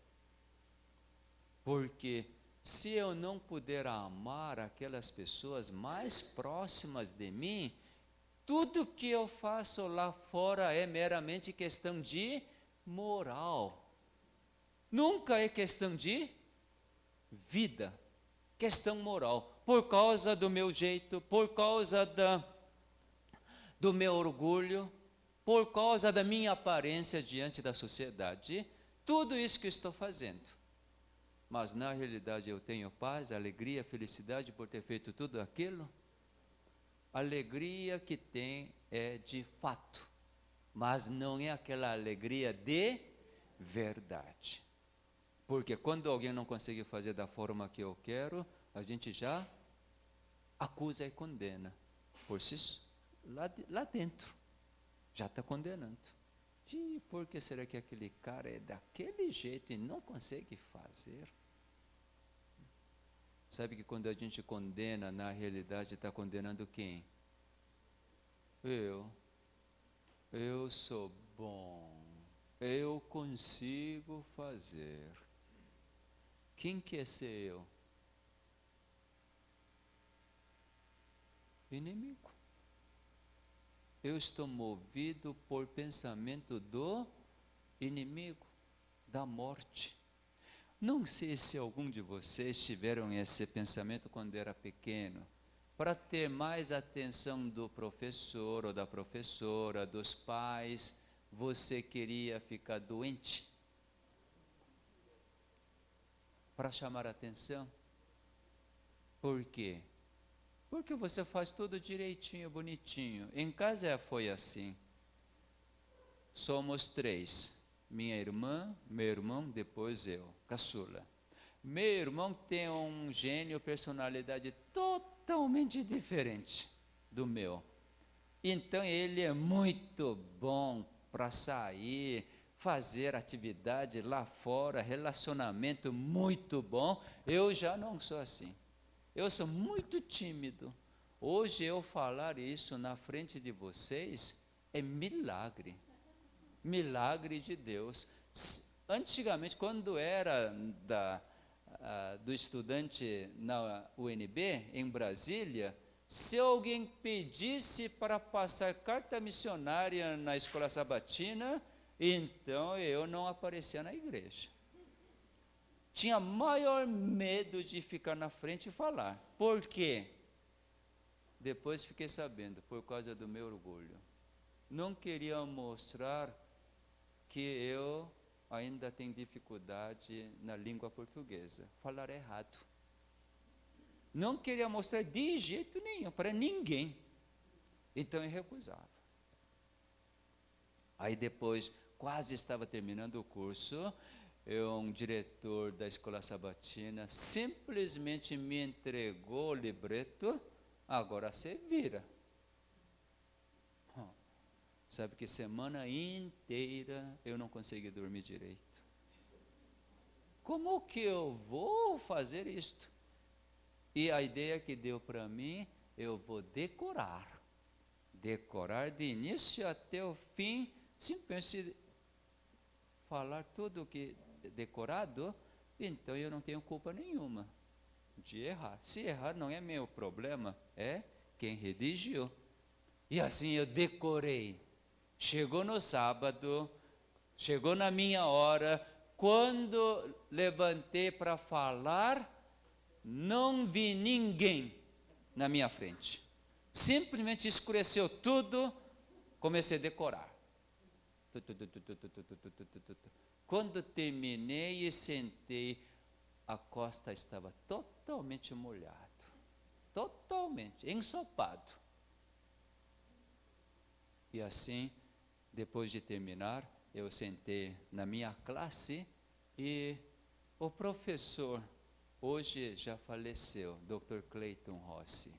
Porque se eu não puder amar aquelas pessoas mais próximas de mim, tudo que eu faço lá fora é meramente questão de moral. Nunca é questão de vida, questão moral. Por causa do meu jeito, por causa do meu orgulho, por causa da minha aparência diante da sociedade, tudo isso que estou fazendo. mas na realidade eu tenho paz, alegria, felicidade por ter feito tudo aquilo? A alegria que tem é de fato, mas não é aquela alegria de verdade. Porque quando alguém não consegue fazer da forma que eu quero, a gente já acusa e condena. Por si, lá dentro, já está condenando. E por que será que aquele cara é daquele jeito e não consegue fazer? Sabe que quando a gente condena, na realidade está condenando quem? Eu sou bom, eu consigo fazer. Quem quer ser eu? Inimigo. Eu estou movido por pensamento do inimigo, da morte. Não sei se algum de vocês tiveram esse pensamento quando era pequeno, para ter mais atenção do professor ou da professora, dos pais, você queria ficar doente? Para chamar atenção? Por quê? Porque você faz tudo direitinho, bonitinho. Em casa foi assim. Somos 3. Minha irmã, meu irmão, depois eu, caçula. Meu irmão tem um gênio, personalidade totalmente diferente do meu. Então ele é muito bom para sair, fazer atividade lá fora, relacionamento muito bom. Eu já não sou assim. Eu sou muito tímido. Hoje eu falar isso na frente de vocês é milagre. Milagre de Deus. Antigamente, quando era do estudante na UNB, em Brasília, se alguém pedisse para passar carta missionária na escola sabatina, então eu não aparecia na igreja. Tinha maior medo de ficar na frente e falar. Por quê? Depois fiquei sabendo, por causa do meu orgulho. Não queria mostrar que eu ainda tenho dificuldade na língua portuguesa. Falar errado. Não queria mostrar de jeito nenhum, para ninguém. Então eu recusava. Aí depois, quase estava terminando o curso, um diretor da escola sabatina simplesmente me entregou o libreto, agora você vira. Sabe que semana inteira eu não consegui dormir direito. Como que eu vou fazer isto? E a ideia que deu para mim, eu vou decorar. Decorar de início até o fim, simplesmente falar tudo que decorado, então eu não tenho culpa nenhuma de errar. Se errar não é meu problema, é quem redigiu. E assim eu decorei. Chegou no sábado, chegou na minha hora, quando levantei para falar, não vi ninguém na minha frente. Simplesmente escureceu tudo, comecei a decorar. Quando terminei e sentei, a costa estava totalmente molhada, totalmente ensopado. E assim, depois de terminar, eu sentei na minha classe e o professor, hoje já faleceu, Dr. Clayton Rossi,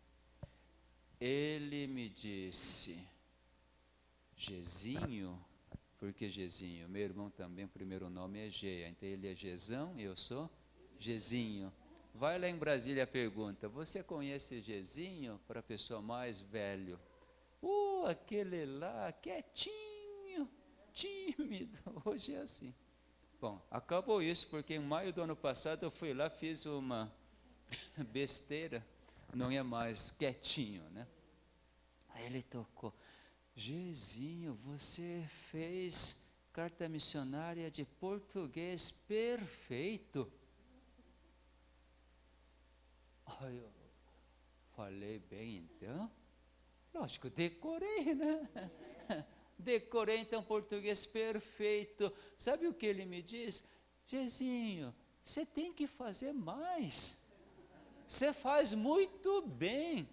ele me disse, Gezinho, porque Gezinho, meu irmão também, o primeiro nome é Geia, então ele é Gezão, eu sou Gezinho. Vai lá em Brasília e pergunta, você conhece Gezinho? Para a pessoa mais velho. Aquele lá, quietinho, tímido, hoje é assim. Bom, acabou isso, porque em maio do ano passado eu fui lá, fiz uma besteira, não é mais quietinho, né? Aí ele tocou, Gezinho, você fez carta missionária de português perfeito. Aí eu falei bem então, lógico, decorei, né? Decorei então português perfeito. Sabe o que ele me diz? Gezinho, você tem que fazer mais. Você faz muito bem.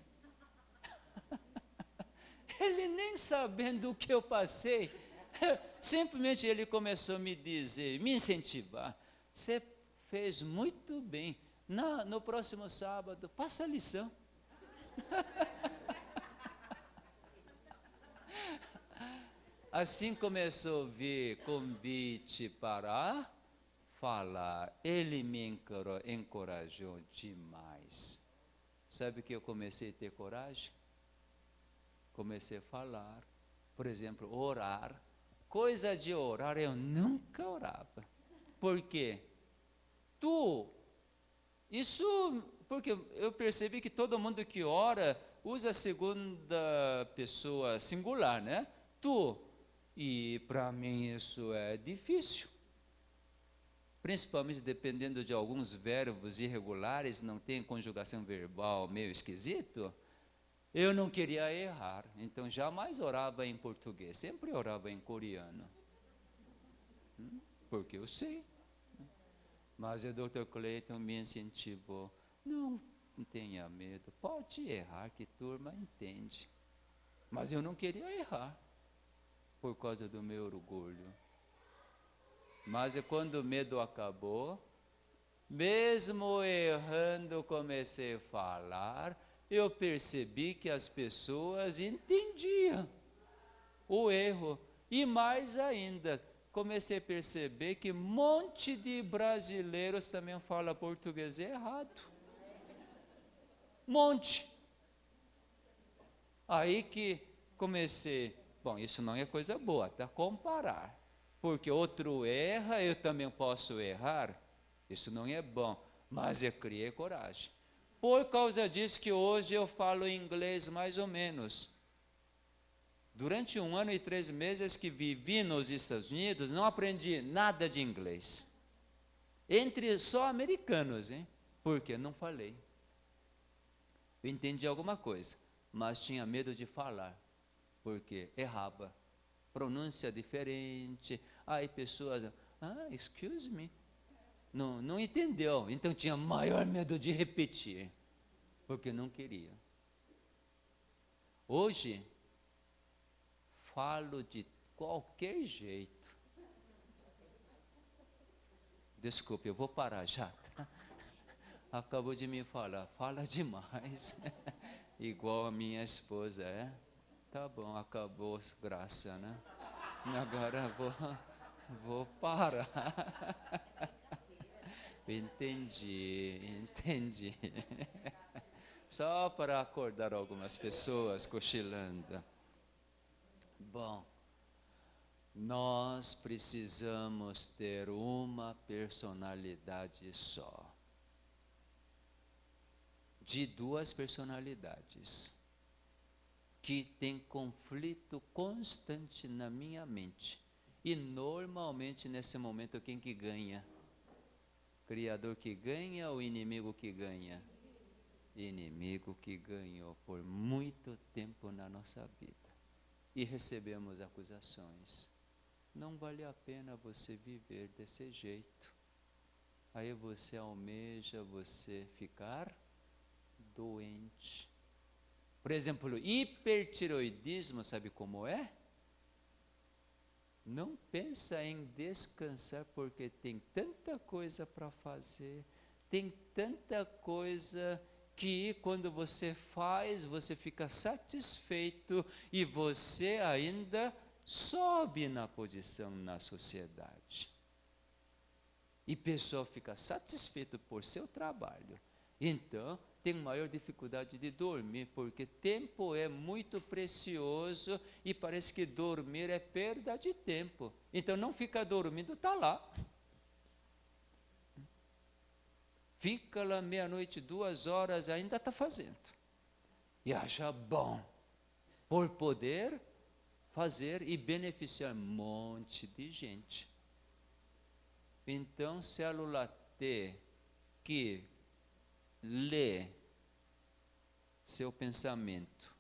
Ele nem sabendo o que eu passei, simplesmente ele começou a me dizer, me incentivar. Você fez muito bem. No próximo sábado, passa a lição. Assim começou a vir convite para falar. Ele me encorajou demais. Sabe que eu comecei a ter coragem? Comecei a falar. Por exemplo, orar. Coisa de orar, eu nunca orava. Por quê? Porque eu percebi que todo mundo que ora usa a segunda pessoa singular, né? Tu. E para mim isso é difícil. Principalmente dependendo de alguns verbos irregulares, não tem conjugação verbal meio esquisito. Eu não queria errar, então jamais orava em português, sempre orava em coreano. Porque eu sei. Mas o Dr. Clayton me incentivou. Não tenha medo, pode errar, que turma entende. Mas eu não queria errar, por causa do meu orgulho. Mas quando o medo acabou, mesmo errando, comecei a falar, eu percebi que as pessoas entendiam o erro. E mais ainda, comecei a perceber que um monte de brasileiros também falam português errado. Monte. Aí que comecei, bom, isso não é coisa boa, tá? Comparar. Porque outro erra, eu também posso errar. Isso não é bom, mas eu criei coragem. Por causa disso que hoje eu falo inglês mais ou menos. Durante 1 ano e 3 meses que vivi nos Estados Unidos, não aprendi nada de inglês. Entre só americanos, hein? Porque não falei. Eu entendi alguma coisa, mas tinha medo de falar, porque errava. Pronúncia diferente, aí pessoas, excuse me. Não entendeu, então tinha maior medo de repetir, porque não queria. Hoje, falo de qualquer jeito. Desculpe, eu vou parar já. Acabou de me falar, fala demais. Igual a minha esposa, é? Tá bom, acabou, graça, né? Agora vou parar. Entendi. Só para acordar algumas pessoas cochilando. Bom, nós precisamos ter uma personalidade só. De 2 personalidades que tem conflito constante na minha mente. E normalmente nesse momento quem que ganha? Criador que ganha ou inimigo que ganha? Inimigo que ganhou por muito tempo na nossa vida. E recebemos acusações. Não vale a pena você viver desse jeito. Aí você almeja você ficar doente. Por exemplo, hipertiroidismo, sabe como é? Não pensa em descansar porque tem tanta coisa para fazer, tem tanta coisa que quando você faz, você fica satisfeito e você ainda sobe na posição na sociedade. E pessoa fica satisfeito por seu trabalho. Então, tem maior dificuldade de dormir, porque tempo é muito precioso e parece que dormir é perda de tempo. Então não fica dormindo, está lá. Fica lá meia-noite, 2 horas, ainda está fazendo. E acha bom, por poder fazer e beneficiar um monte de gente. Então, célula T que lê seu pensamento,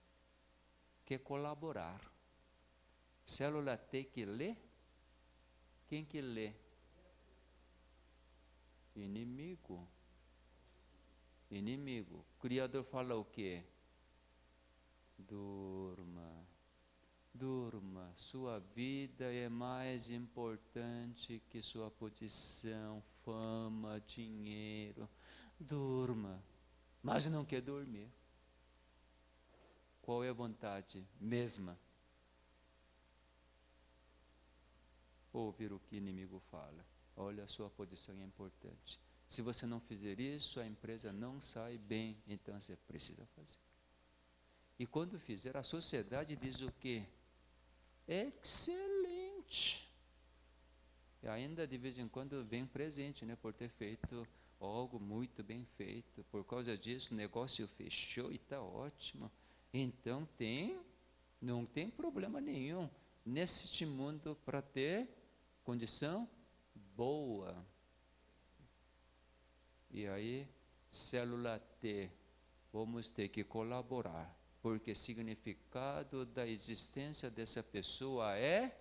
quer colaborar. Célula T que lê, quem que lê? Inimigo. Inimigo. O Criador fala o quê? Durma. Durma. Sua vida é mais importante que sua posição, fama, dinheiro. Durma. Mas não quer dormir. Qual é a vontade mesma? Ouvir o que o inimigo fala. Olha, a sua posição é importante. Se você não fizer isso, a empresa não sai bem, então você precisa fazer. E quando fizer, a sociedade diz o quê? Excelente. E ainda de vez em quando vem presente, né, por ter feito algo muito bem feito. Por causa disso, o negócio fechou e está ótimo. Então não tem problema nenhum neste mundo para ter condição boa. E aí, célula T, vamos ter que colaborar, porque o significado da existência dessa pessoa é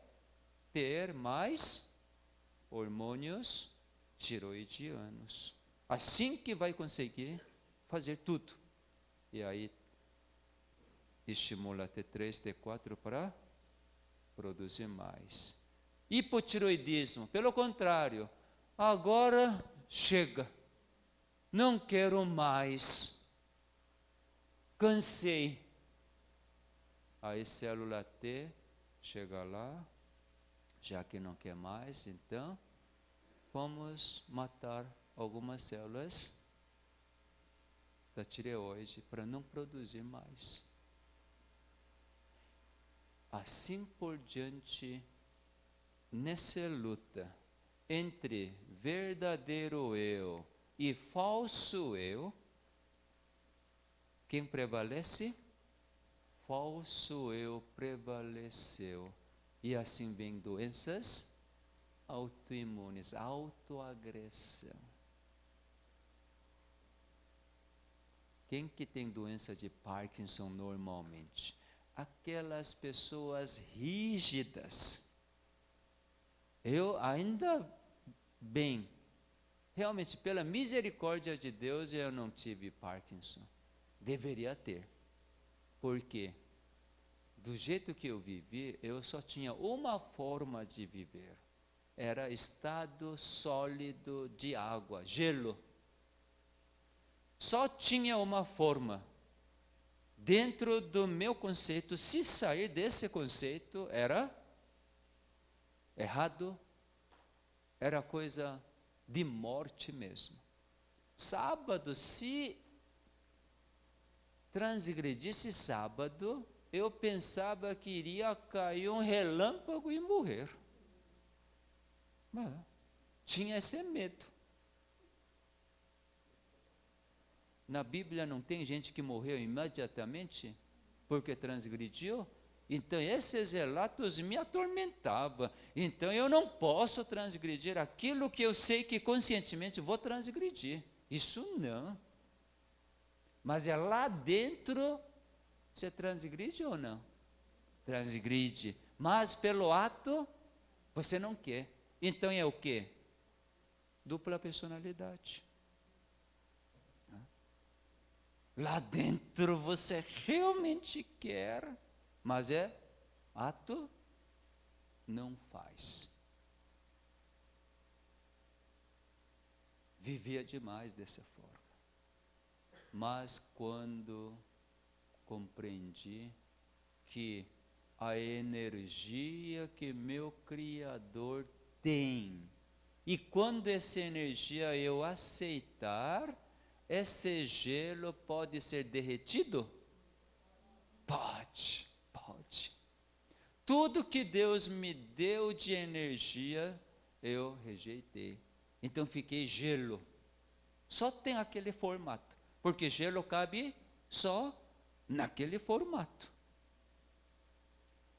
ter mais hormônios tiroidianos. Assim que vai conseguir fazer tudo. E aí, estimula T3, T4 para produzir mais. Hipotiroidismo, pelo contrário, agora chega, não quero mais, cansei. Aí célula T chega lá, já que não quer mais, então vamos matar algumas células da tireoide para não produzir mais. Assim por diante, nessa luta entre verdadeiro eu e falso eu, quem prevalece? Falso eu prevaleceu. E assim vem doenças autoimunes, autoagressão. Quem que tem doença de Parkinson normalmente? Aquelas pessoas rígidas. Eu ainda bem, realmente pela misericórdia de Deus eu não tive Parkinson. Deveria ter. Por quê? Do jeito que eu vivi, eu só tinha uma forma de viver. Era estado sólido de água, gelo. Só tinha uma forma. Dentro do meu conceito, se sair desse conceito, era errado, era coisa de morte mesmo. Sábado, se transgredisse sábado, eu pensava que iria cair um relâmpago e morrer. Mas tinha esse medo. Na Bíblia não tem gente que morreu imediatamente porque transgrediu? Então esses relatos me atormentavam. Então eu não posso transgredir aquilo que eu sei que conscientemente vou transgredir. Isso não. Mas é lá dentro, você transgride ou não? Transgride. Mas pelo ato, você não quer. Então é o quê? Dupla personalidade. Lá dentro você realmente quer, mas ato não faz. Vivia demais dessa forma. Mas quando compreendi que a energia que meu Criador tem, e quando essa energia eu aceitar, esse gelo pode ser derretido? Pode. Tudo que Deus me deu de energia, eu rejeitei. Então fiquei gelo. Só tem aquele formato. Porque gelo cabe só naquele formato.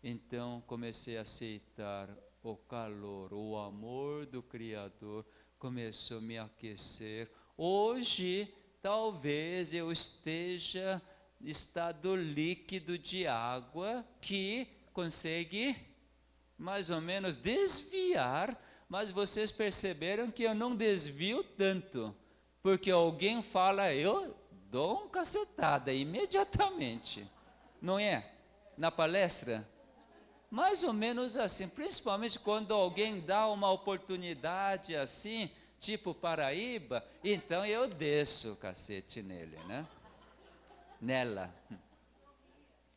Então comecei a aceitar o calor, o amor do Criador começou a me aquecer. Hoje, talvez eu esteja em estado líquido de água que consegue mais ou menos desviar Mas vocês perceberam que eu não desvio tanto, porque alguém fala, eu dou uma cacetada imediatamente, não é? Na palestra, mais ou menos assim, principalmente quando alguém dá uma oportunidade assim, tipo Paraíba, então eu desço o cacete nele, né? Nela.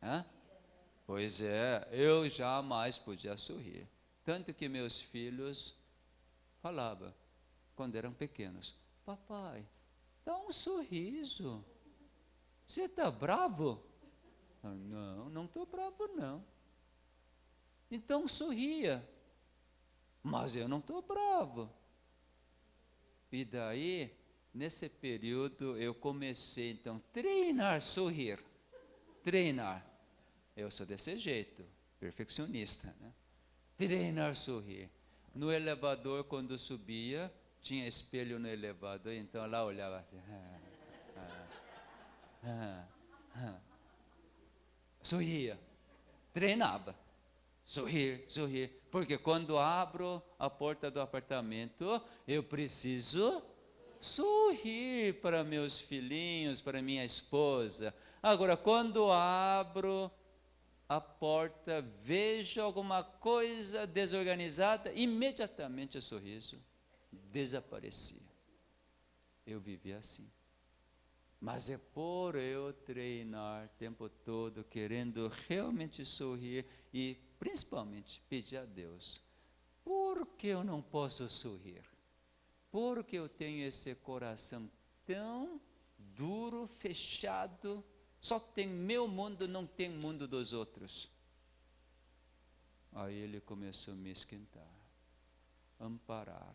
Hã? Pois é, eu jamais podia sorrir. Tanto que meus filhos falavam, quando eram pequenos, papai, dá um sorriso. Você está bravo? Não, não estou bravo não. Então sorria. Mas eu não estou bravo. E daí, nesse período, eu comecei então a treinar sorrir. Treinar. Eu sou desse jeito, perfeccionista, né? Treinar sorrir. No elevador, quando subia, tinha espelho no elevador, então lá olhava assim. Sorria. Treinava. Sorrir, sorrir. Porque quando abro a porta do apartamento, eu preciso sorrir para meus filhinhos, para minha esposa. Agora, quando abro a porta, vejo alguma coisa desorganizada, imediatamente o sorriso desaparecia. Eu vivia assim. Mas é por eu treinar o tempo todo, querendo realmente sorrir e principalmente pedir a Deus, por que eu não posso sorrir? Porque eu tenho esse coração tão duro, fechado, só tem meu mundo, não tem mundo dos outros. Aí ele começou a me esquentar, amparar,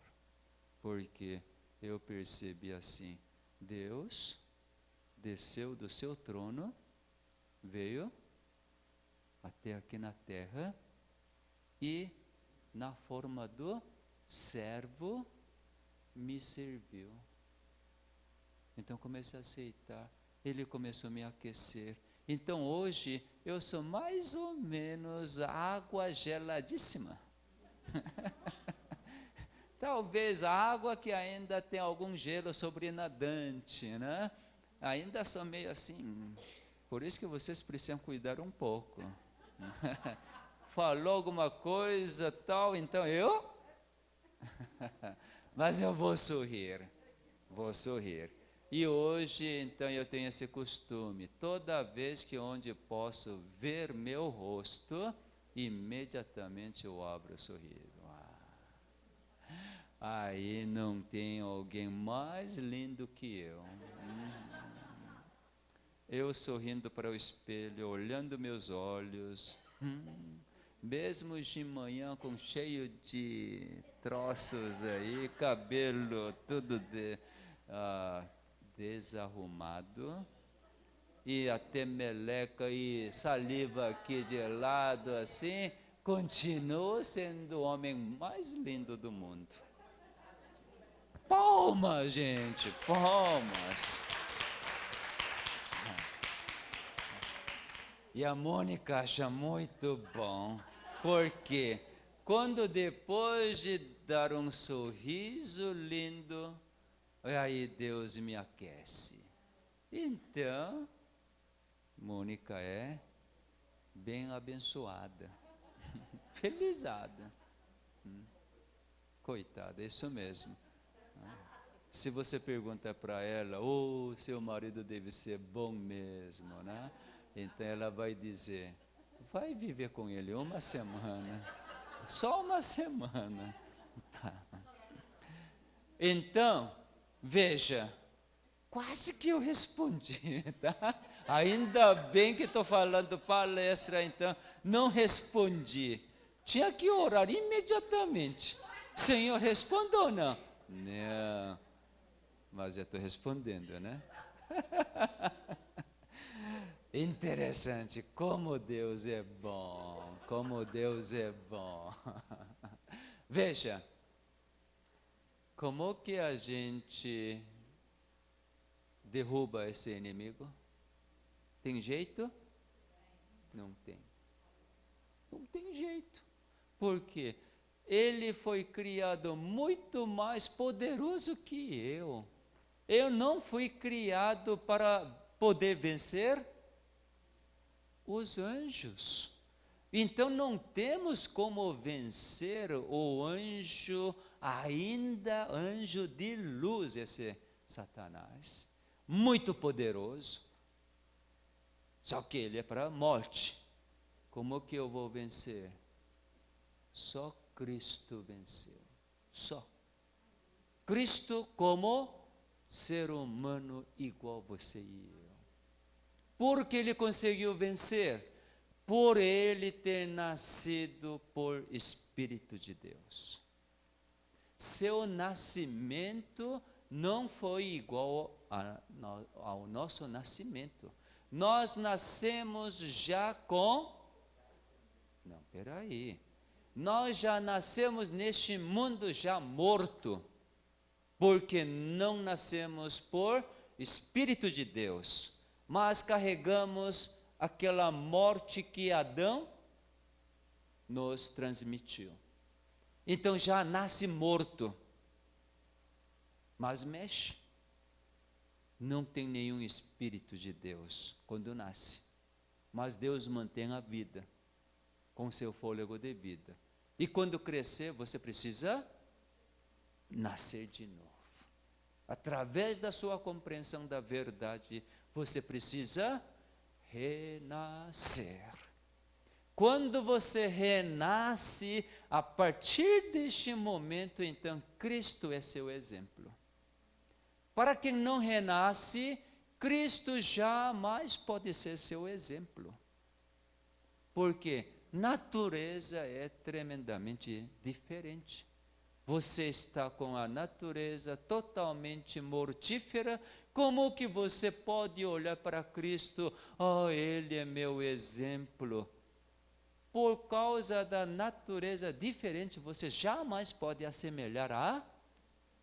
porque eu percebi assim, Deus desceu do seu trono, veio até aqui na terra e na forma do servo me serviu. Então comecei a aceitar, ele começou a me aquecer. Então hoje eu sou mais ou menos água geladíssima. Talvez a água que ainda tem algum gelo sobrenadante, né? Ainda são meio assim. Por isso que vocês precisam cuidar um pouco. Falou alguma coisa tal, então eu? Mas eu vou sorrir. Vou sorrir. E hoje, então, eu tenho esse costume. Toda vez que onde posso ver meu rosto, imediatamente eu abro o sorriso. Aí não tem alguém mais lindo que eu. Eu sorrindo para o espelho, olhando meus olhos, mesmo de manhã com cheio de troços aí, cabelo tudo desarrumado, e até meleca e saliva aqui de lado assim, continuo sendo o homem mais lindo do mundo. Palmas, gente, palmas. E a Mônica acha muito bom, porque quando depois de dar um sorriso lindo, aí Deus me aquece. Então, Mônica é bem abençoada, felizada. Coitada, é isso mesmo. Se você pergunta para ela, seu marido deve ser bom mesmo, né? Então ela vai dizer, vai viver com ele uma semana, só uma semana. Tá. Então, veja, quase que eu respondi, tá? Ainda bem que estou falando palestra, então, não respondi. Tinha que orar imediatamente. Senhor, responda ou não? Não, mas eu estou respondendo, né? Interessante, como Deus é bom, como Deus é bom. Veja, como que a gente derruba esse inimigo? Tem jeito? Não tem. Não tem jeito. Por quê? ele foi criado muito mais poderoso que eu. Eu não fui criado para poder vencer os anjos. Então não temos como vencer o anjo, ainda anjo de luz, esse Satanás. Muito poderoso. Só que ele é para a morte. Como que eu vou vencer? Só Cristo venceu. Só. Cristo como ser humano igual você e eu. Por que ele conseguiu vencer? Por ele ter nascido por Espírito de Deus. Seu nascimento não foi igual ao nosso nascimento. Nós nascemos já com... Não, peraí. Nós já nascemos neste mundo já morto, porque não nascemos por Espírito de Deus, mas carregamos aquela morte que Adão nos transmitiu. Então já nasce morto, mas mexe. Não tem nenhum Espírito de Deus quando nasce, mas Deus mantém a vida com seu fôlego de vida. E quando crescer, você precisa nascer de novo. Através da sua compreensão da verdade, você precisa renascer. Quando você renasce, a partir deste momento, então, Cristo é seu exemplo. Para quem não renasce, Cristo jamais pode ser seu exemplo. Porque natureza é tremendamente diferente. Você está com a natureza totalmente mortífera. Como que você pode olhar para Cristo? Oh, Ele é meu exemplo. Por causa da natureza diferente, você jamais pode assemelhar a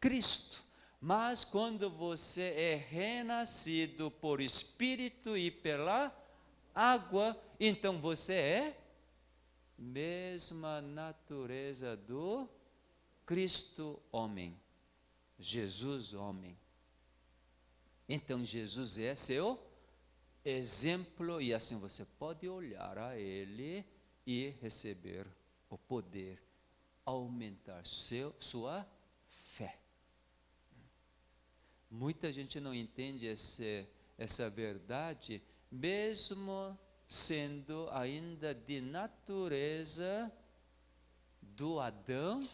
Cristo. Mas quando você é renascido por Espírito e pela água, então você é mesma natureza do Cristo homem, Jesus homem. Então Jesus é seu exemplo e assim você pode olhar a Ele e receber o poder, aumentar sua fé. Muita gente não entende essa verdade, mesmo sendo ainda de natureza do Adão,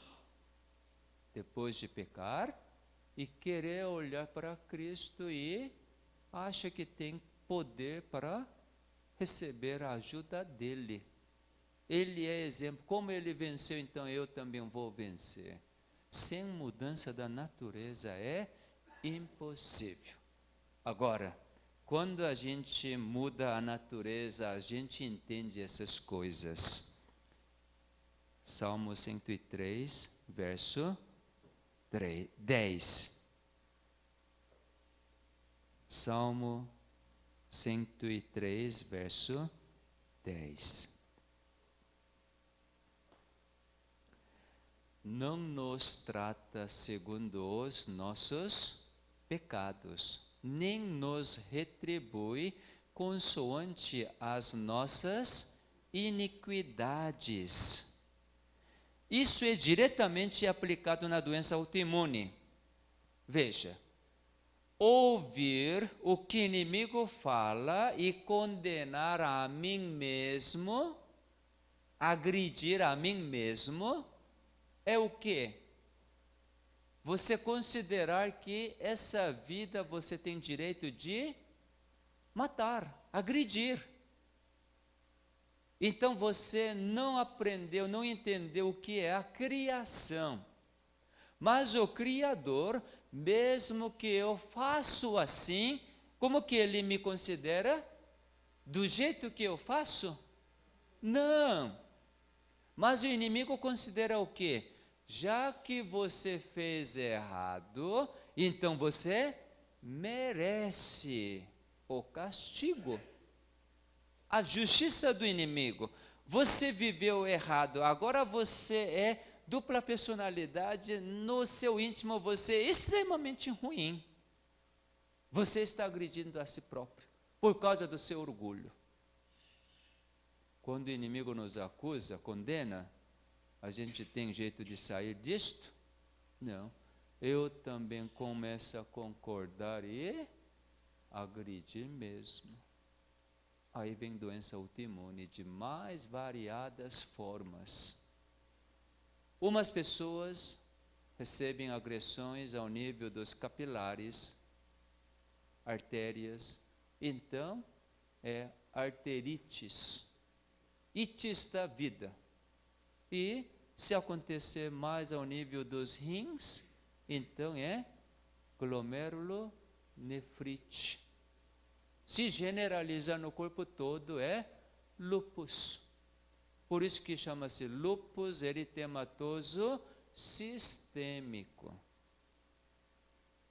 depois de pecar, e querer olhar para Cristo e acha que tem poder para receber a ajuda dele. Ele é exemplo. Como ele venceu, então eu também vou vencer. Sem mudança da natureza é impossível. Agora, quando a gente muda a natureza, a gente entende essas coisas. Salmo 103, verso 10. Salmo 103, verso 10. Não nos trata segundo os nossos pecados, nem nos retribui consoante as nossas iniquidades. Isso é diretamente aplicado na doença autoimune. Veja, ouvir o que o inimigo fala e condenar a mim mesmo, agredir a mim mesmo, é o quê? Você considerar que essa vida você tem direito de matar, agredir. Então você não aprendeu, não entendeu o que é a criação. Mas o Criador, mesmo que eu faço assim, como que Ele me considera? Do jeito que eu faço? Não. Mas o inimigo considera o quê? Já que você fez errado, então você merece o castigo. A justiça do inimigo. Você viveu errado, agora você é dupla personalidade, no seu íntimo você é extremamente ruim. Você está agredindo a si próprio, por causa do seu orgulho. Quando o inimigo nos acusa, condena, a gente tem jeito de sair disto? Não. Eu também começo a concordar e agredir mesmo. Aí vem doença autoimune de mais variadas formas. Umas pessoas recebem agressões ao nível dos capilares, artérias, então é arterites, ites da vida. E se acontecer mais ao nível dos rins, então é glomerulonefrite. Se generalizar no corpo todo é lúpus. Por isso que chama-se lúpus eritematoso sistêmico.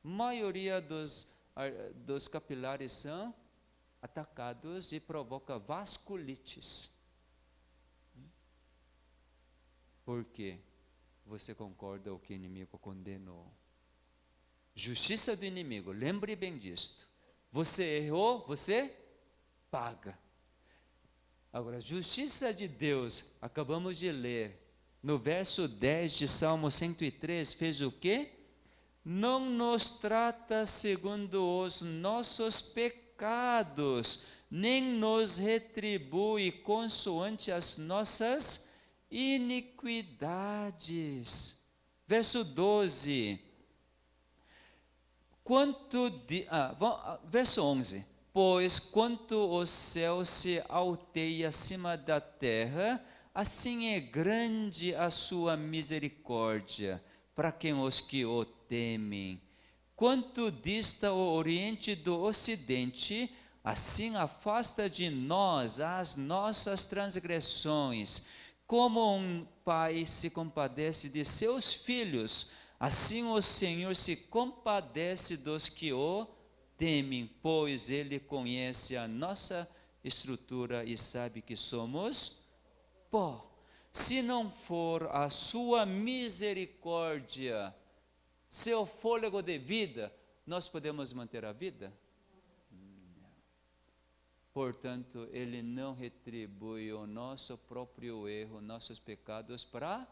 Maioria dos capilares são atacados e provoca vasculites. Por quê? Você concorda com o que o inimigo condenou? Justiça do inimigo, lembre bem disto. Você errou, você paga. Agora, justiça de Deus, acabamos de ler, no verso 10 de Salmo 103, fez o quê? Não nos trata segundo os nossos pecados, nem nos retribui consoante as nossas iniquidades. Verso 12. Verso 11. Pois quanto o céu se alteia acima da terra, assim é grande a sua misericórdia para quem os que o temem. Quanto dista o oriente do ocidente, assim afasta de nós as nossas transgressões. Como um pai se compadece de seus filhos, assim o Senhor se compadece dos que o temem, pois Ele conhece a nossa estrutura e sabe que somos pó. Se não for a sua misericórdia, seu fôlego de vida, nós podemos manter a vida? Não. Portanto, Ele não retribui o nosso próprio erro, nossos pecados para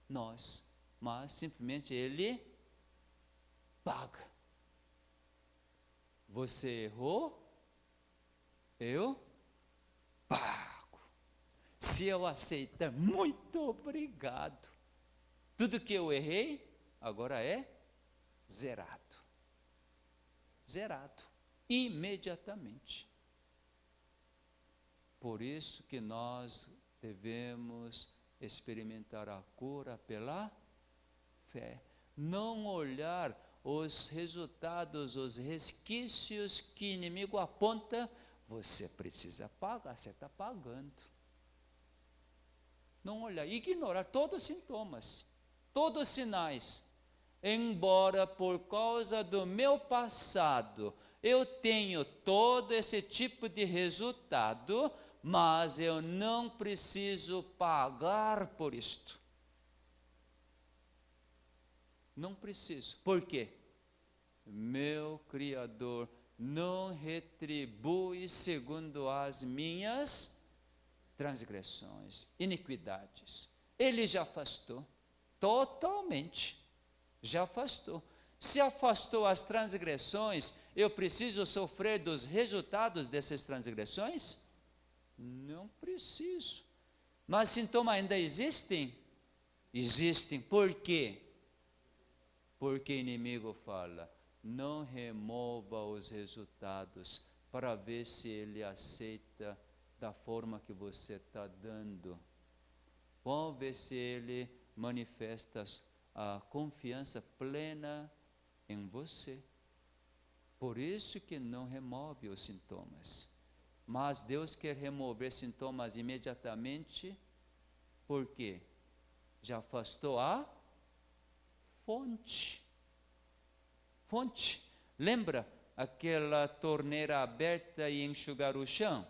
nós, mas simplesmente Ele paga. Você errou, eu pago. Se eu aceitar, muito obrigado. Tudo que eu errei, agora é zerado. Zerado, imediatamente. Por isso que nós devemos experimentar a cura pela fé. Não olhar os resultados, os resquícios que o inimigo aponta, você precisa pagar, você está pagando. Não olhar, ignorar todos os sintomas, todos os sinais. Embora por causa do meu passado, eu tenho todo esse tipo de resultado, mas eu não preciso pagar por isto. Não preciso. Por quê? Meu Criador não retribui segundo as minhas transgressões, iniquidades. Ele já afastou, totalmente, já afastou. Se afastou as transgressões, eu preciso sofrer dos resultados dessas transgressões? Não preciso. Mas sintomas ainda existem? Existem. Por quê? Porque o inimigo fala, não remova os resultados para ver se ele aceita da forma que você está dando. Vamos ver se ele manifesta a confiança plena em você. Por isso que não remove os sintomas. Mas Deus quer remover sintomas imediatamente. Por quê? Já afastou a fonte. Fonte. Lembra aquela torneira aberta e enxugar o chão?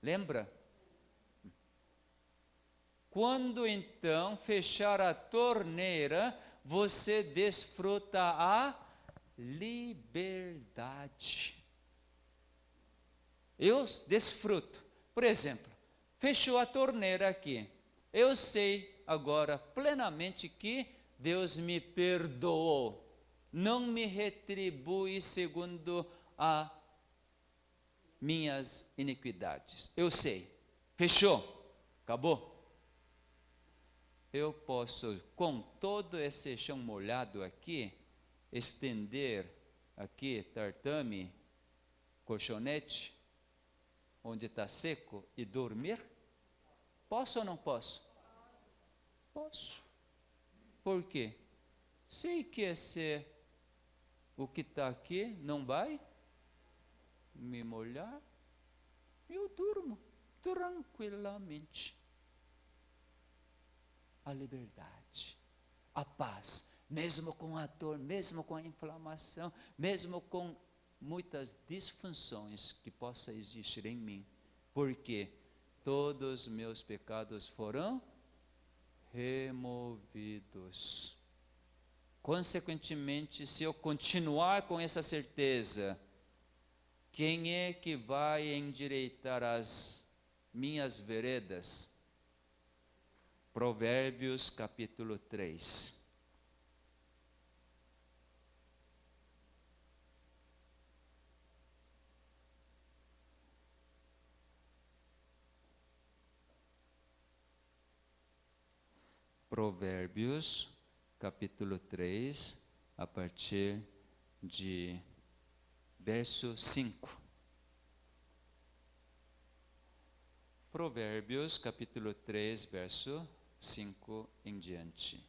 Lembra? Quando então fechar a torneira, você desfruta a liberdade. Eu desfruto. Por exemplo, fechou a torneira aqui. Eu sei agora plenamente que Deus me perdoou. Não me retribui segundo as minhas iniquidades. Eu sei. Fechou. Acabou. Eu posso, com todo esse chão molhado aqui, estender aqui tartame, colchonete, onde está seco, e dormir? Posso ou não posso? Posso. Por quê? Sei que o que está aqui não vai me molhar, eu durmo tranquilamente. A liberdade, a paz, mesmo com a dor, mesmo com a inflamação, mesmo com muitas disfunções que possa existir em mim, porque todos os meus pecados foram removidos. Consequentemente, se eu continuar com essa certeza, quem é que vai endireitar as minhas veredas? Provérbios capítulo 3. Provérbios capítulo 3, a partir de verso 5. Provérbios capítulo 3, verso 5 em diante.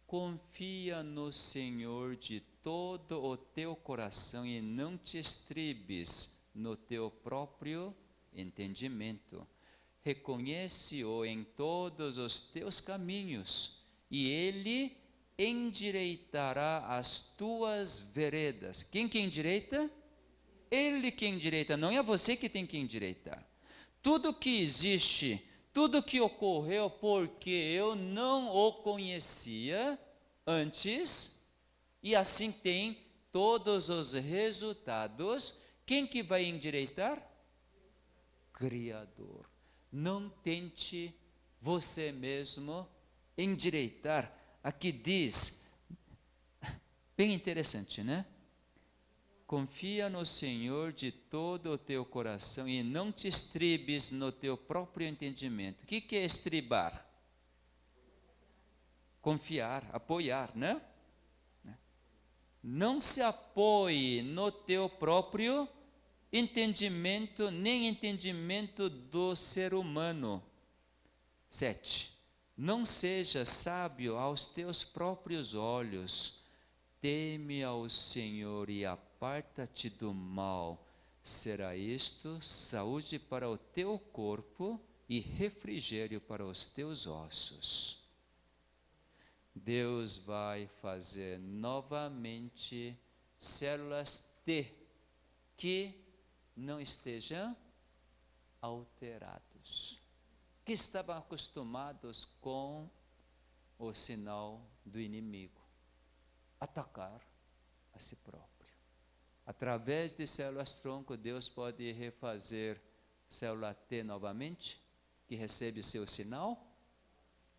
Confia no Senhor de todo o teu coração e não te estribes no teu próprio entendimento. Reconhece-o em todos os teus caminhos e ele endireitará as tuas veredas. Quem que endireita? Ele que endireita, não é você que tem que endireitar. Tudo que existe, tudo que ocorreu porque eu não o conhecia antes, e assim tem todos os resultados. Quem que vai endireitar? Criador. Não tente você mesmo endireitar. Aqui diz, bem interessante, né? Confia no Senhor de todo o teu coração e não te estribes no teu próprio entendimento. O que é estribar? Confiar, apoiar, né? Não se apoie no teu próprio entendimento, nem entendimento do ser humano. 7. Não seja sábio aos teus próprios olhos. Teme ao Senhor e aparta-te do mal. Será isto saúde para o teu corpo e refrigério para os teus ossos. Deus vai fazer novamente células T que não estejam alterados, que estavam acostumados com o sinal do inimigo, atacar a si próprio. Através de células tronco, Deus pode refazer célula T novamente, que recebe seu sinal,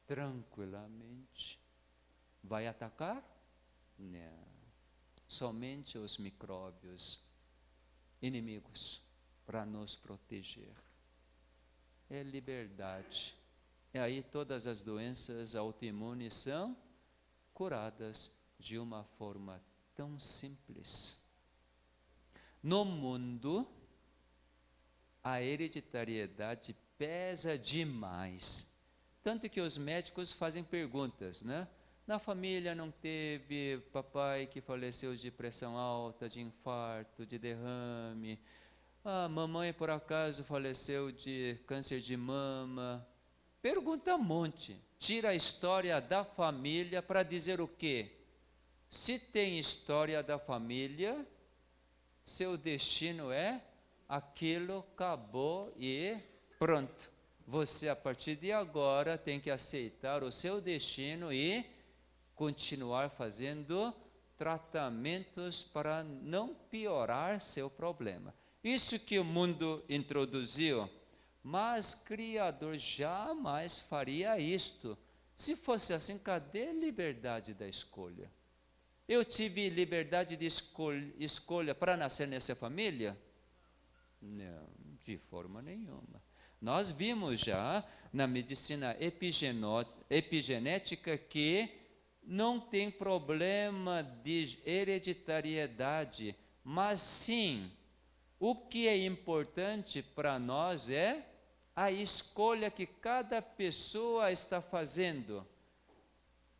tranquilamente. Vai atacar? Não. Somente os micróbios inimigos para nos proteger. É liberdade. E aí todas as doenças autoimunes são curadas de uma forma tão simples. No mundo, a hereditariedade pesa demais. Tanto que os médicos fazem perguntas, né? Na família não teve papai que faleceu de pressão alta, de infarto, de derrame. A mamãe, por acaso, faleceu de câncer de mama. Pergunta um monte. Tira a história da família para dizer o quê? Se tem história da família, seu destino é aquilo, acabou e pronto. Você, a partir de agora, tem que aceitar o seu destino e continuar fazendo tratamentos para não piorar seu problema. Isso que o mundo introduziu, mas Criador jamais faria isto. Se fosse assim, cadê a liberdade da escolha? Eu tive liberdade de escolha para nascer nessa família? Não, de forma nenhuma. Nós vimos já na medicina epigenética que não tem problema de hereditariedade, mas sim, o que é importante para nós é a escolha que cada pessoa está fazendo.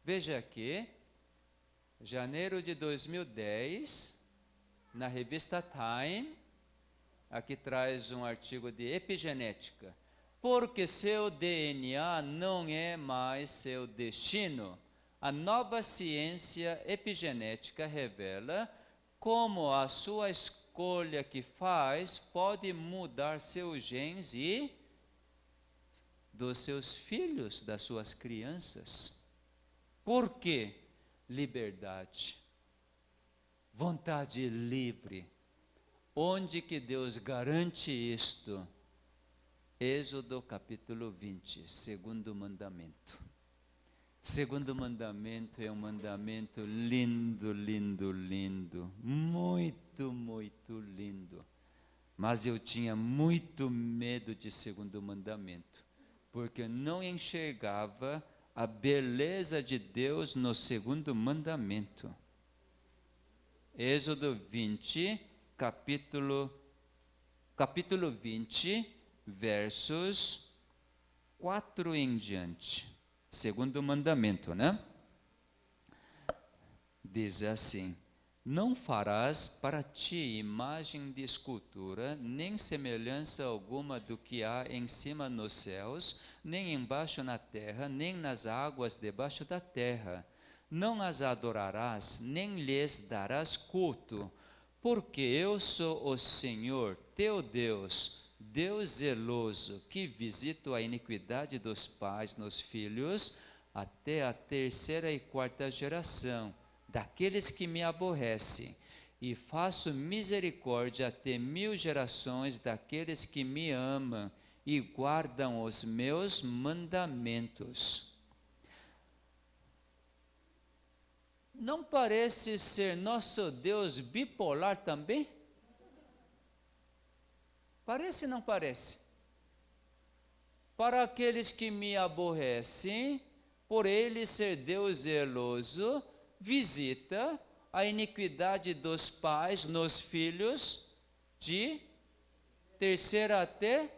Veja aqui, janeiro de 2010, na revista Time, aqui traz um artigo de epigenética. Porque seu DNA não é mais seu destino. A nova ciência epigenética revela como a sua escolha que faz pode mudar seus genes e dos seus filhos, das suas crianças. Por quê? Liberdade, vontade livre. Onde que Deus garante isto? Êxodo capítulo 20, segundo mandamento. Segundo mandamento é um mandamento lindo, lindo, lindo, muito, muito lindo. Mas eu tinha muito medo de segundo mandamento, porque eu não enxergava a beleza de Deus no segundo mandamento. Êxodo 20, capítulo 20, versos 4 em diante. Segundo mandamento, né? Diz assim: não farás para ti imagem de escultura, nem semelhança alguma do que há em cima nos céus, nem embaixo na terra, nem nas águas debaixo da terra. Não as adorarás, nem lhes darás culto, porque eu sou o Senhor, teu Deus, Deus zeloso, que visito a iniquidade dos pais nos filhos, até a terceira e quarta geração, daqueles que me aborrecem, e faço misericórdia até 1000 gerações daqueles que me amam e guardam os meus mandamentos. Não parece ser nosso Deus bipolar também? Parece ou não parece? Para aqueles que me aborrecem, por ele ser Deus zeloso, visita a iniquidade dos pais nos filhos de terceira até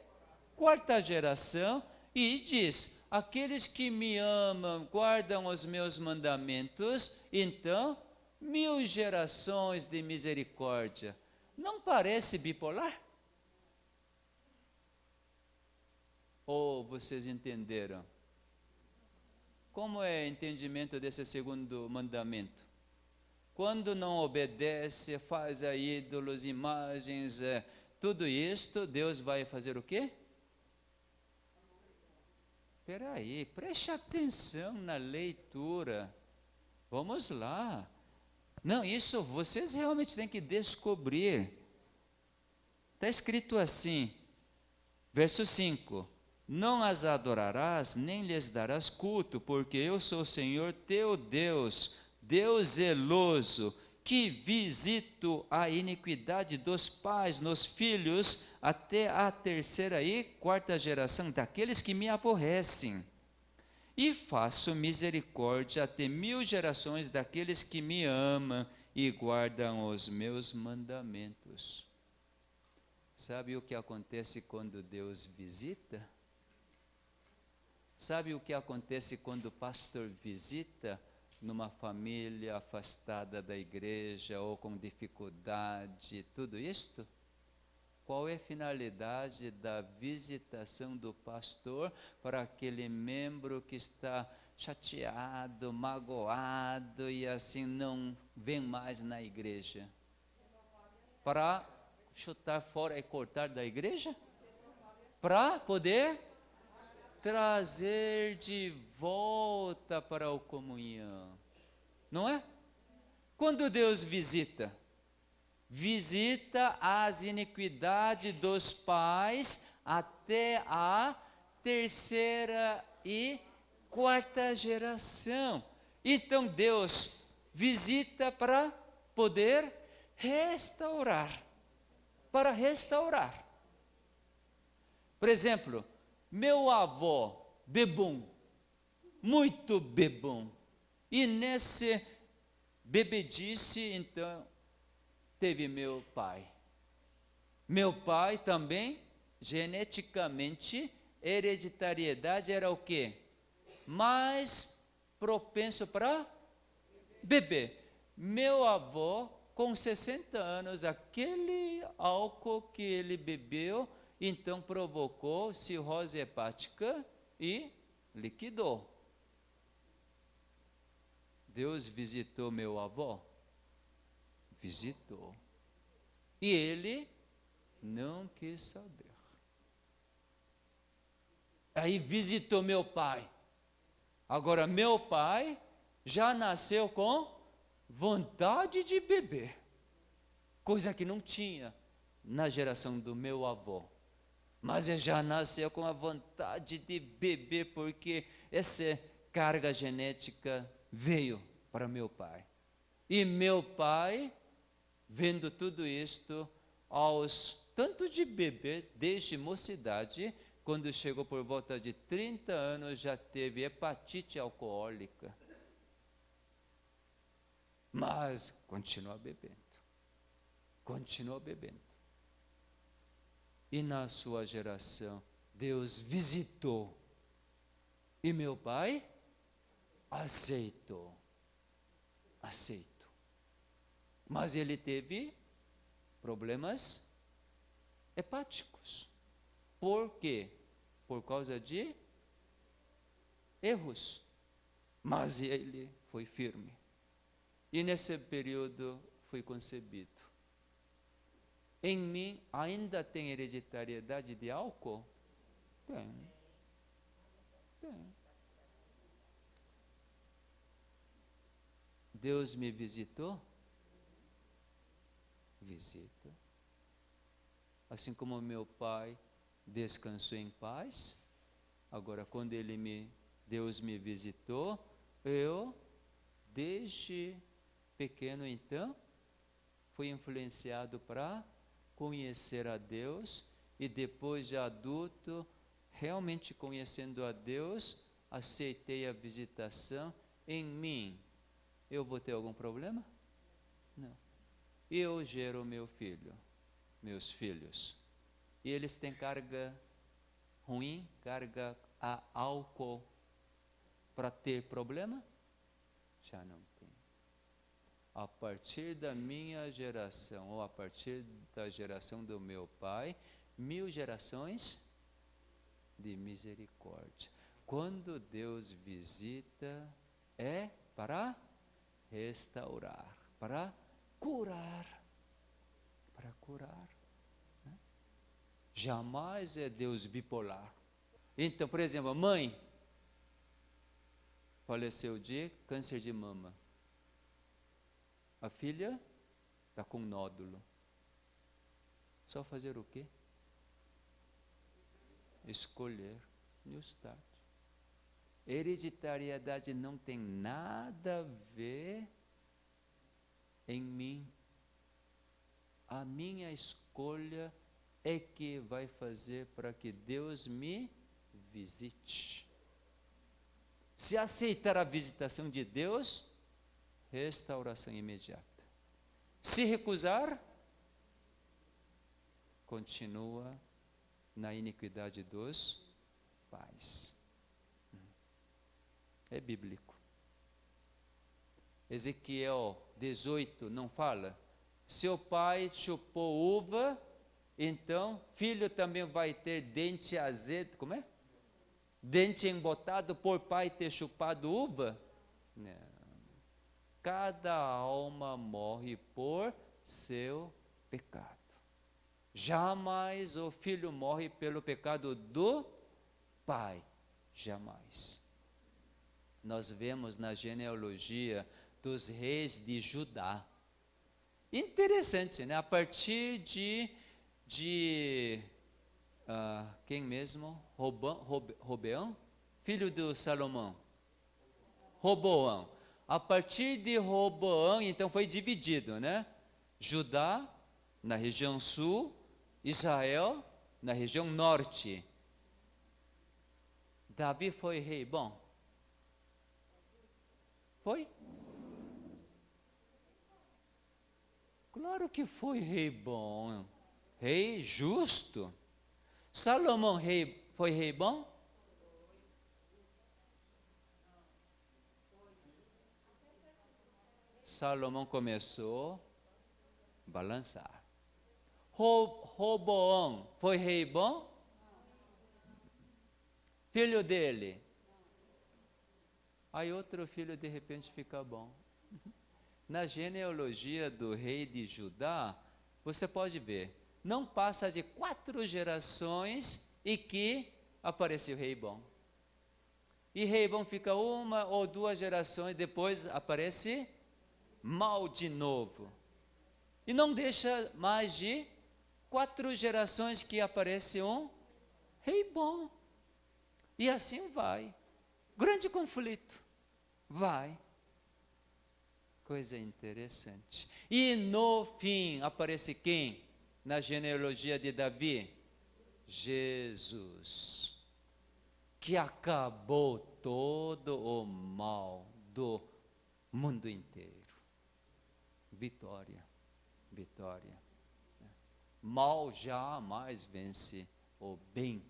quarta geração, e diz: aqueles que me amam, guardam os meus mandamentos, então 1000 gerações de misericórdia. Não parece bipolar? Ou vocês entenderam? Como é o entendimento desse segundo mandamento? Quando não obedece, faz a ídolos, imagens, tudo isto, Deus vai fazer o quê? Espera aí, preste atenção na leitura. Vamos lá. Não, isso vocês realmente têm que descobrir. Está escrito assim, verso 5. Não as adorarás, nem lhes darás culto, porque eu sou o Senhor teu Deus, Deus zeloso, que visito a iniquidade dos pais nos filhos, até a terceira e quarta geração daqueles que me aborrecem. E faço misericórdia até 1000 gerações daqueles que me amam e guardam os meus mandamentos. Sabe o que acontece quando Deus visita? Sabe o que acontece quando o pastor visita numa família afastada da igreja ou com dificuldade, tudo isto? Qual é a finalidade da visitação do pastor para aquele membro que está chateado, magoado e assim não vem mais na igreja? Para chutar fora e cortar da igreja? Para poder trazer de volta para a comunhão. Não é? Quando Deus visita as iniquidades dos pais até a terceira e quarta geração. Então Deus visita para poder restaurar. Para restaurar. Por exemplo, meu avô, bebum, muito bebum. E nesse bebedice, então, teve meu pai. Meu pai também, geneticamente, hereditariedade era o quê? Mais propenso para beber. Meu avô, com 60 anos, aquele álcool que ele bebeu, então provocou cirrose hepática e liquidou. Deus visitou meu avô? Visitou. E ele não quis saber. Aí visitou meu pai. Agora, meu pai já nasceu com vontade de beber. Coisa que não tinha na geração do meu avô. Mas ele já nasceu com a vontade de beber, porque essa carga genética veio para meu pai. E meu pai, vendo tudo isto, aos tanto de beber, desde mocidade, quando chegou por volta de 30 anos, já teve hepatite alcoólica. Mas continua bebendo. Continua bebendo. E na sua geração, Deus visitou. E meu pai aceitou. Aceitou. Mas ele teve problemas hepáticos. Por quê? Por causa de erros. Mas ele foi firme. E nesse período fui concebido. Em mim ainda tem hereditariedade de álcool? Tem. Tem. Deus me visitou? Visita. Assim como meu pai descansou em paz, agora quando Deus me visitou, eu, desde pequeno então, fui influenciado para conhecer a Deus, e depois de adulto, realmente conhecendo a Deus, aceitei a visitação em mim. Eu vou ter algum problema? Não. Eu gero meus filhos. E eles têm carga ruim, carga a álcool para ter problema? Já não tem. A partir da minha geração, ou a partir da geração do meu pai, 1000 gerações de misericórdia. Quando Deus visita, é para restaurar, para curar. Para curar. Né? Jamais é Deus bipolar. Então, por exemplo, a mãe faleceu de câncer de mama. A filha está com nódulo. Só fazer o quê? Escolher New Start. Hereditariedade não tem nada a ver em mim. A minha escolha é que vai fazer para que Deus me visite. Se aceitar a visitação de Deus, restauração imediata. Se recusar, continua na iniquidade dos pais. É bíblico. Ezequiel 18 não fala? Seu pai chupou uva, então filho também vai ter dente azedo, como é? Dente embotado por pai ter chupado uva? Não. Cada alma morre por seu pecado. Jamais o filho morre pelo pecado do pai. Jamais. Nós vemos na genealogia dos reis de Judá. Interessante, né? A partir de quem mesmo? Robeão? Filho do Salomão. Roboão. A partir de Roboão, então foi dividido, né? Judá, na região sul, Israel, na região norte. Davi foi rei bom? Foi? Claro que foi rei bom, rei justo. Salomão foi rei bom? Salomão começou a balançar. Roboão foi rei bom? Filho dele? Aí outro filho de repente fica bom. Na genealogia do rei de Judá, você pode ver, não passa de 4 gerações e que apareceu rei bom. E rei bom fica 1 ou 2 gerações, depois aparece mal de novo. E não deixa mais de 4 gerações que aparece um rei bom. E assim vai. Grande conflito. Vai. Coisa interessante. E no fim, aparece quem? Na genealogia de Davi? Jesus. Que acabou todo o mal do mundo inteiro. Vitória. Vitória. Mal jamais vence o bem.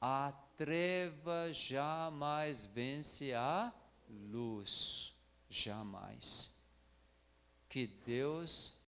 A treva jamais vence a luz. Jamais. Que Deus